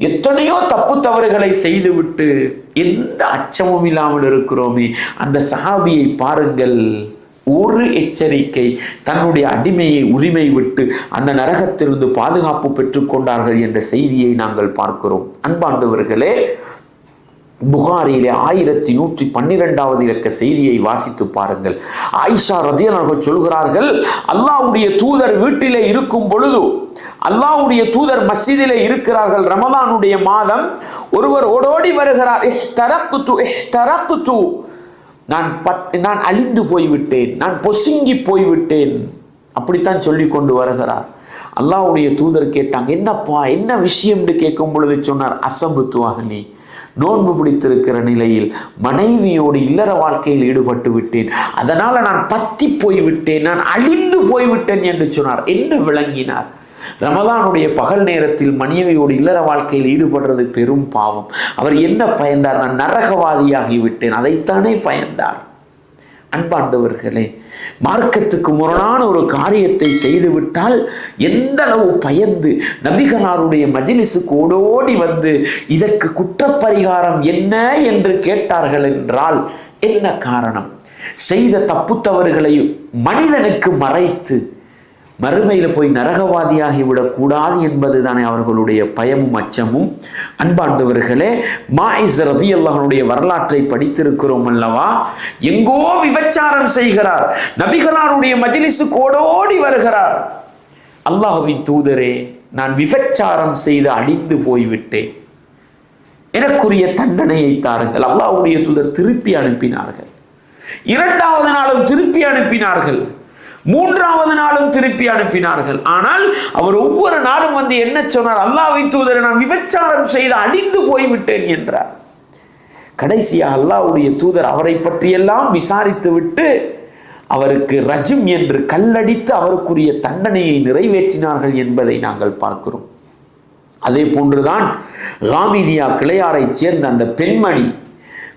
எத்தனையோ தப்பு தவறுகளை செய்துவிட்டு எந்த அச்சமும் இல்லாமல் இருக்கிறோமே. அந்த சஹாபியை பாருங்கள், ஒரு எச்சரிக்கை, தன்னுடைய அடிமையை உரிமை விட்டு அந்த நரகத்திலிருந்து பாதுகாப்பு பெற்றுக்கொண்டார்கள் என்ற செய்தியை நாங்கள் பார்க்கிறோம். அன்பார்ந்தவர்களே, புகாரியிலே 1112 இலக்க செய்தியை வாசித்து பாருங்கள். ஆயிஷா ரலியல்லாஹு அன்ஹா சொல்கிறார்கள், அல்லாஹ்வுடைய தூதர் வீட்டிலே இருக்கும் பொழுது, அல்லாஹ்வுடைய தூதர் மஸ்ஜிதிலே இருக்கிறார்கள், ரமலானுடைய மாதம், ஒருவர் ஓடோடி வருகிறார், இஹ்தரக்து, நான் அழிந்து போய்விட்டேன், நான் பொசுங்கி போய்விட்டேன், அப்படித்தான் சொல்லி கொண்டு வருகிறார். அல்லாஹ்வுடைய தூதர் கேட்டாங்க, என்னப்பா, என்ன விஷயம் என்று கேட்கும் பொழுது சொன்னார், அஸபுத்து அஹ்லி, நோன்பு பிடித்திருக்கிற நிலையில் மனைவியோடு இல்லற வாழ்க்கையில் ஈடுபட்டு விட்டேன், அதனால நான் பத்தி போய்விட்டேன், நான் அழிந்து போய்விட்டேன் என்று சொன்னார். என்ன விளங்கினார்? ரமலானுடைய பகல் நேரத்தில் மனைவியோடு இல்லற வாழ்க்கையில் ஈடுபடுறது பெரும் பாவம். அவர் என்ன பயந்தார்? நான் நரகவாதியாகிவிட்டேன், அதைத்தானே பயந்தார். அன்பாண்டவர்களே, மார்க்கத்துக்கு முரணான ஒரு காரியத்தை செய்துவிட்டால் எந்த அளவு பயந்து நபிகளாருடைய மஜ்லிஸுக்கு ஓடோடி வந்து இதற்கு குற்றப்பரிகாரம் என்ன என்று கேட்டார்கள் என்றால் என்ன காரணம்? செய்த தப்பு தவறுகளை மனிதனுக்கு மறைத்து மறுமையில் போய் நரகவாதியாகி விடக்கூடாது என்பதுதானே அவர்களுடைய பயமும் அச்சமும். அன்பாண்டவர்களே, மாயிஸ் ரலியல்லாஹுடைய வரலாற்றை படித்திருக்கிறோம் அல்லவா? எங்கோ விபச்சாரம் செய்கிறார், நபிகளாருடைய மஜ்லிஸுக்கு ஓடோடி வருகிறார். அல்லாஹ்வின் தூதரே, நான் விபச்சாரம் செய்து அழிந்து போய்விட்டேன், எனக்குரிய தண்டனையை தாருங்கள். அல்லாஹ்வுடைய தூதர் திருப்பி அனுப்பினார்கள். இரண்டாவது நாளும் திருப்பி அனுப்பினார்கள், மூன்றாவது நாளும் திருப்பி அனுப்பினார்கள். ஆனால் அவர் ஒவ்வொரு நாளும் வந்து என்ன சொன்னார்? அல்லாஹ்வின் தூதரை, நான் விபச்சாரம் செய்து அழிந்து போய்விட்டேன் என்றார். கடைசியாக அல்லாஹ்வுடைய தூதர் அவரை பற்றியெல்லாம் விசாரித்து விட்டு அவருக்கு ரஜம் என்று கல்லடித்து அவருக்குரிய தண்டனையை நிறைவேற்றினார்கள் என்பதை நாங்கள் பார்க்கிறோம். அதே போன்றுதான் காமிதியா கிளையாரை சேர்ந்த அந்த பெண்மணி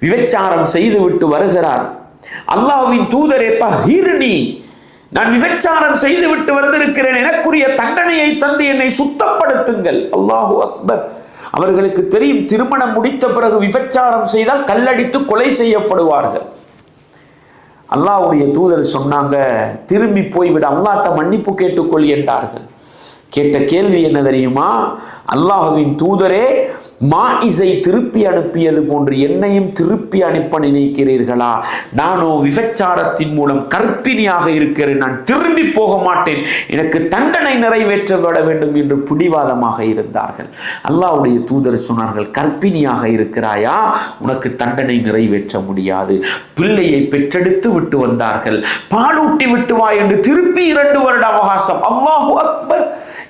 விபச்சாரம் செய்துவிட்டு வருகிறார். அல்லாஹ்வின் தூதரே, தஹீர்னி, நான் விபச்சாரம் செய்துவிட்டு வந்திருக்கிறேன், எனக்குரிய தண்டனையை தந்து என்னை சுத்தப்படுத்துங்கள். அல்லாஹு அக்பர். அவர்களுக்கு தெரியும், திருமணம் முடித்த பிறகு விபச்சாரம் செய்தால் கல்லடித்து கொலை செய்யப்படுவார்கள். அல்லாஹ்வுடைய தூதர் சொன்னாங்க, திரும்பி போய்விட, அல்லாஹ்ட்ட மன்னிப்பு கேட்டுக்கொள் என்றார்கள். கேட்ட கேள்வி என்ன தெரியுமா? அல்லாஹ்வின் தூதரே, மாயிஸை திருப்பி அனுப்பியது போன்று என்னையும் திருப்பி அனுப்ப நினைக்கிறீர்களா? நானோ விபச்சாரத்தின் மூலம் கர்ப்பிணியாக இருக்கிறேன், நான் திரும்பி போக மாட்டேன், எனக்கு தண்டனை நிறைவேற்றப்பட வேண்டும் என்று பிடிவாதமாக இருந்தார்கள். அல்லாஹ்வுடைய தூதர் சொன்னார்கள், கர்ப்பிணியாக இருக்கிறாயா, உனக்கு தண்டனை நிறைவேற்ற முடியாது. பிள்ளையை பெற்றெடுத்து விட்டு வந்தார்கள், பாலூட்டி விட்டு வா என்று திருப்பி 2 வருட அவகாசம். அல்லாஹு அக்பர்.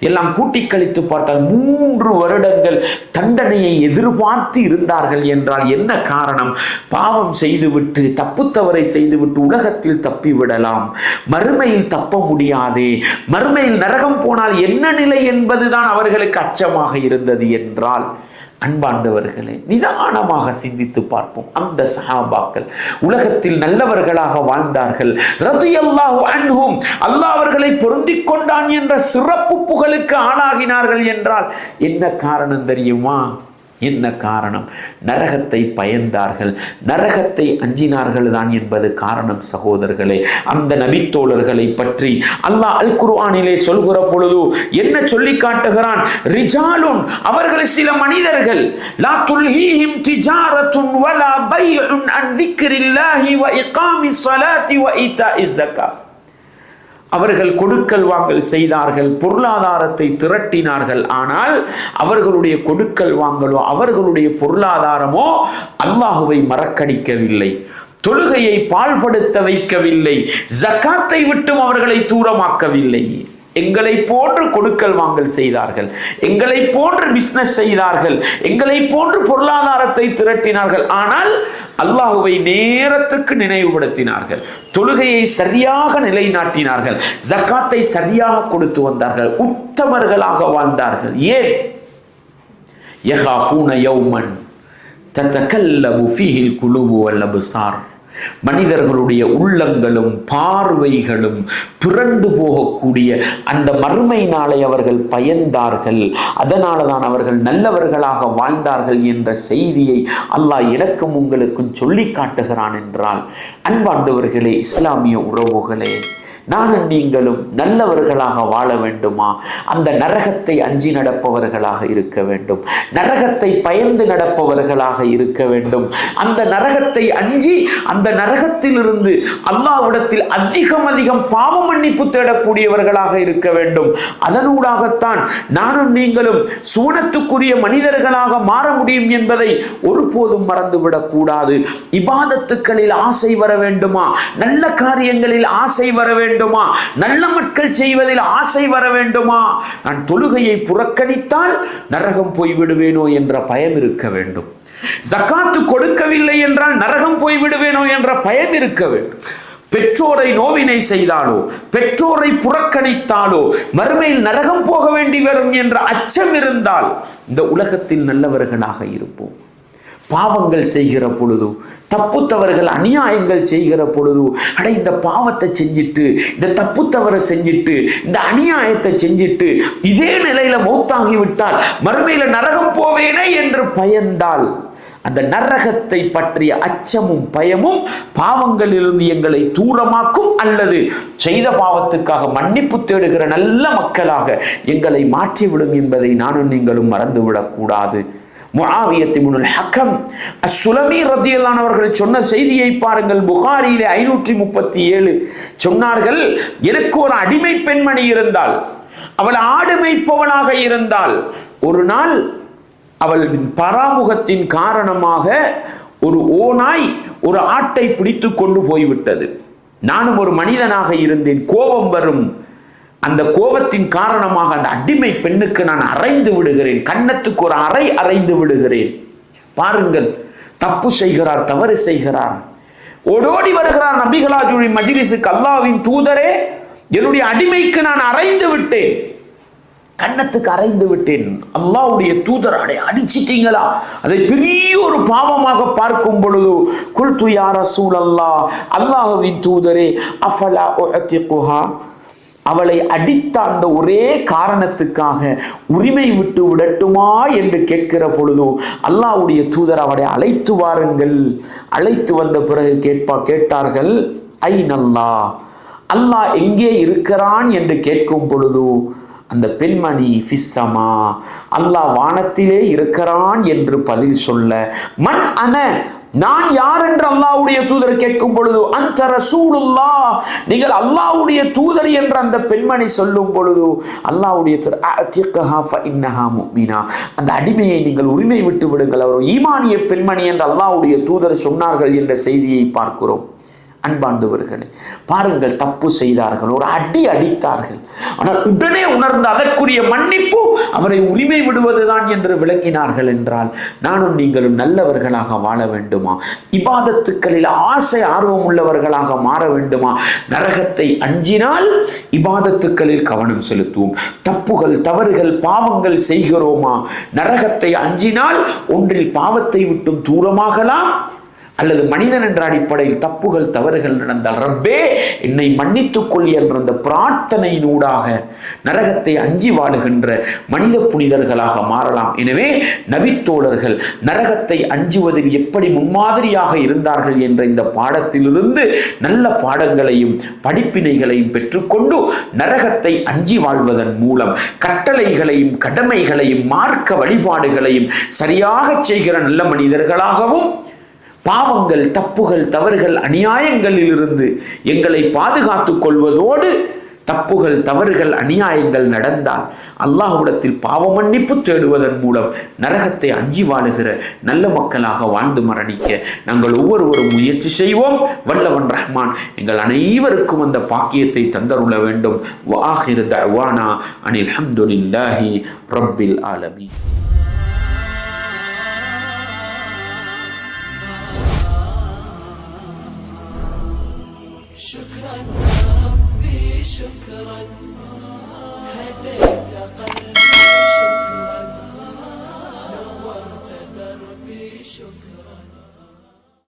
எல்லாம் கூட்டி கழித்து பார்த்தால் 3 வருடங்கள் தண்டனையை எதிர்பார்த்து இருந்தார்கள். என்றால் என்ன காரணம்? பாவம் செய்துவிட்டு, தப்புத்தவரை செய்துவிட்டு உலகத்தில் தப்பி விடலாம், மறுமையில் தப்ப முடியாதே, மறுமையில் நரகம் போனால் என்ன நிலை என்பதுதான் அவர்களுக்கு அச்சமாக இருந்தது. என்றால் அன்பாண்டவர்களே, நிதானமாக சிந்தித்து பார்ப்போம். அந்த சஹாபாக்கள் உலகத்தில் நல்லவர்களாக வாழ்ந்தார்கள். ரலியல்லாஹு அன்ஹும், அல்லாஹ் அவர்களை பொருந்திக் கொண்டான் என்ற சிறப்பு புகழுக்கு ஆளாகினார்கள். என்றால் என்ன காரணம் தெரியுமா? என்ன காரணம்? நரகத்தை பயந்தார்கள், நரகத்தை அஞ்சினார்கள் தான் என்பது காரணம். சகோதரர்களே, அந்த நபித்தோழர்களை பற்றி அல்லாஹ் அல் குர்ஆனிலே சொல்கிற பொழுது என்ன சொல்லி காட்டுகிறான்? ரிஜாலுன், அவர்கள் சில மனிதர்கள், லா துல்ஹீஹிம் திஜாரத்துன் வலா பைஉன் அன் திக்ரில்லாஹி வ இகாமிஸ் ஸலாத்தி வ ஈதாஇஸ் ஸகாத். அவர்கள் கொடுக்கல் வாங்கல் செய்தார்கள், பொருளாதாரத்தை திரட்டினார்கள். ஆனால் அவர்களுடைய கொடுக்கல் வாங்கலோ, அவர்களுடைய பொருளாதாரமோ அல்லாஹுவை மறக்கடிக்கவில்லை, தொழுகையை பாழ்படுத்த வைக்கவில்லை, ஜகாத்தை விட்டும் அவர்களை தூரமாக்கவில்லை. எங்களை போன்று கொடுக்கல் வாங்கல் செய்தார்கள், எங்களை போன்று பிசினஸ் செய்தார்கள், எங்களை போன்று பொருளாதாரத்தை திரட்டினார்கள். ஆனால் அல்லாஹுவை நேரத்துக்கு நினைவுபடுத்தினார்கள், தொழுகையை சரியாக நிலைநாட்டினார்கள், ஜகாத்தை சரியாக கொடுத்து வந்தார்கள், உத்தமர்களாக வாழ்ந்தார்கள். ஏன்? யகாஃபூன யௌமன் ததகல்லபு ஃபீஹில் குலூபு வல் அப்சார். மனிதர்களுடைய உள்ளங்களும் பார்வைகளும் புரண்டு போகக்கூடிய அந்த மறுமை நாளை அவர்கள் பயந்தார்கள். அதனால தான் அவர்கள் நல்லவர்களாக வாழ்ந்தார்கள் என்ற செய்தியை அல்லாஹ் எனக்கும் உங்களுக்கும் சொல்லி காட்டுகிறான். என்றால் அன்பாண்டவர்களே, இஸ்லாமிய உறவுகளே, நானும் நீங்களும் நல்லவர்களாக வாழ வேண்டுமா? அந்த நரகத்தை அஞ்சி நடப்பவர்களாக இருக்க வேண்டும், நரகத்தை பயந்து நடப்பவர்களாக இருக்க வேண்டும். அந்த நரகத்தை அஞ்சி அந்த நரகத்திலிருந்து அல்லாஹ்விடத்தில் அதிகம் பாவ மன்னிப்பு தேடக்கூடியவர்களாக இருக்க வேண்டும். அதனூடாகத்தான் நானும் நீங்களும் சூனத்துக்குரிய மனிதர்களாக மாற முடியும் என்பதை ஒருபோதும் மறந்துவிடக் கூடாது. இபாதத்துக்களில் ஆசை வர வேண்டுமா? நல்ல காரியங்களில் ஆசை வர வேண்டுமா? நல்ல மக்கள் செய்வதில் ஆசை வர வேண்டுமா? நான் தொழுகையை புறக்கணித்தால் நரகம் போய்விடுவேனோ என்ற பயம் இருக்க வேண்டும். ஜகாத்து கொடுக்கவில்லை என்றால் நரகம் போய்விடுவேனோ என்ற பயம் இருக்க வேண்டும். பெற்றோரை நோவினை செய்தாலோ, பெற்றோரை புறக்கணித்தாலோ மறுமையில் நரகம் போக வேண்டி வரும் என்ற அச்சம் இருந்தால் இந்த உலகத்தில் நல்லவர்களாக இருப்போம். பாவங்கள் செய்கிற பொழுது, தப்பு தவறுகள் அநியாயங்கள் செய்கிற பொழுது, அட இந்த பாவத்தை செஞ்சிட்டு, இந்த தப்பு தவறை செஞ்சிட்டு, இந்த அநியாயத்தை செஞ்சிட்டு இதே நிலையில மௌத்தாகிவிட்டால் மறுமையில நரகம் போவேனே என்று பயந்தால் அந்த நரகத்தை பற்றிய அச்சமும் பயமும் பாவங்களிலிருந்து எங்களை தூரமாக்கும், அல்லது செய்த பாவத்துக்காக மன்னிப்பு தேடுகிற நல்ல மக்களாக எங்களை மாற்றிவிடும் என்பதை நானும் நீங்களும் மறந்துவிடக் கூடாது. முஆவியத் இப்னுல் ஹக்கம் அஸ்-சுலமி ரலியல்லாஹு அன்ஹு அவர்கள் சொன்ன செய்தியை பாருங்கள். புகாரியிலே 537 சொன்னார்கள், எனக்கு ஒரு அடிமை பெண்மணி இருந்தால், அவள் ஆடு மேய்ப்பவளாக இருந்தால், ஒரு நாள் அவளின் பராமுகத்தின் காரணமாக ஒரு ஓநாய் ஒரு ஆட்டை பிடித்து கொண்டு போய்விட்டது. நானும் ஒரு மனிதனாக இருந்தேன், கோபம் வரும். அந்த கோபத்தின் காரணமாக அந்த அடிமை பெண்ணுக்கு நான் அறைந்து விடுகிறேன், கன்னத்துக்கு ஒரு அறைந்து விடுகிறேன். பாருங்கள், தப்பு செய்கிறார், தவறு செய்கிறார், ஓடோடி வருகிறார் நபிகளாருடைய மஜ்லிஸுக்கு. அல்லாஹ்வின் தூதரே, என்னுடைய அடிமைக்கு நான் அறைந்து விட்டேன், கன்னத்துக்கு அறைந்து விட்டேன். அல்லாஹ்வுடைய தூதர், அடிச்சிட்டீங்களா? அதை பெரிய ஒரு பாவமாக பார்க்கும் பொழுது, குல்து யா ரசூலல்லாஹ், அல்லாஹ்வின் தூதரே, அஃபலா உஅதிகுஹா, அவளை அடித்த அந்த ஒரே காரணத்துக்காக உரிமை விட்டு விடட்டுமா என்று கேட்கிற பொழுது அல்லாஹ்வுடைய தூதர் அவளை அழைத்து வாருங்கள். அழைத்து வந்த பிறகு கேட்டார்கள், ஐனல்லாஹ், அல்லாஹ் எங்கே இருக்கிறான் என்று கேட்கும் பொழுது அந்த பெண்மணி ஃபிஸ்ஸமா, அல்லாஹ் வானத்திலே இருக்கிறான் என்று பதில் சொல்ல, மன் அன, நான் யார் என்று அல்லாஹ்வுடைய தூதர் கேட்கும் பொழுது, அன்த ரசூலுல்லாஹ், நீங்கள் அல்லாஹ்வுடைய தூதர் என்று அந்த பெண்மணி சொல்லும் பொழுது அல்லாஹ்வுடைய தூதர், அஅதிகஹா ஃபஇன்னஹா முஃமினா, அந்த அடிமையை நீங்கள் உரிமை விட்டு விடுங்கள், அவர் ஈமானிய பெண்மணி என்று அல்லாஹ்வுடைய தூதர் சொன்னார்கள் என்ற செய்தியை பார்க்கிறோம். அன்பார்ந்தவர்களே, பாருங்கள், தப்பு செய்தார்கள், ஒரு அடி அடித்தார்கள், ஆனால் உடனே உணர்ந்து அதற்குரிய மன்னிப்பு அவரை உரிமை விடுவதுதான் என்று விளங்கினார்கள் என்றால் நானும் நீங்களும் நல்லவர்களாக வாழ வேண்டுமா? இபாதத்துக்களில் ஆசை ஆர்வம் உள்ளவர்களாக மாற வேண்டுமா? நரகத்தை அஞ்சினால் இபாதத்துக்களில் கவனம் செலுத்துவோம். தப்புகள், தவறுகள், பாவங்கள் செய்கிறோமா? நரகத்தை அஞ்சினால் ஒன்றில் பாவத்தை விட்டும் தூரமாகலாம், அல்லது மனிதன் என்ற அடிப்படையில் தப்புகள் தவறுகள் நடந்தால் ரப்பே என்னை மன்னித்துக்கொள் என்ற அந்த பிரார்த்தனையினூடாக நரகத்தை அஞ்சி வாழுகின்ற மனித புனிதர்களாக மாறலாம். எனவே நபித்தோழர்கள் நரகத்தை அஞ்சுவதில் எப்படி முன்மாதிரியாக இருந்தார்கள் என்ற இந்த பாடத்திலிருந்து நல்ல பாடங்களையும் படிப்பினைகளையும் பெற்றுக்கொண்டு நரகத்தை அஞ்சி வாழ்வதன் மூலம் கட்டளைகளையும் கடமைகளையும் மார்க்க வழிபாடுகளையும் சரியாக செய்கிற நல்ல மனிதர்களாகவும், பாவங்கள், தப்புகள், தவறுகள், அநியாயங்களிலிருந்து எங்களை பாதுகாத்துக் கொள்வதோடு தப்புகள், தவறுகள், அநியாயங்கள் நடந்தால் அல்லாஹ்விடத்தில் பாவ மன்னிப்பு தேடுவதன் மூலம் நரகத்தை அஞ்சி வாழுகிற நல்ல மக்களாக வாழ்ந்து மரணிக்க நாங்கள் ஒவ்வொருவரும் முயற்சி செய்வோம். வல்லவன் ரஹ்மான் எங்கள் அனைவருக்கும் அந்த பாக்கியத்தை தந்தருள வேண்டும். வஆகிரு தஅவானா அனில் ஹம்துலில்லாஹி ரப்பில் ஆலமீன். شكرا ربي شكرا هديت قلبي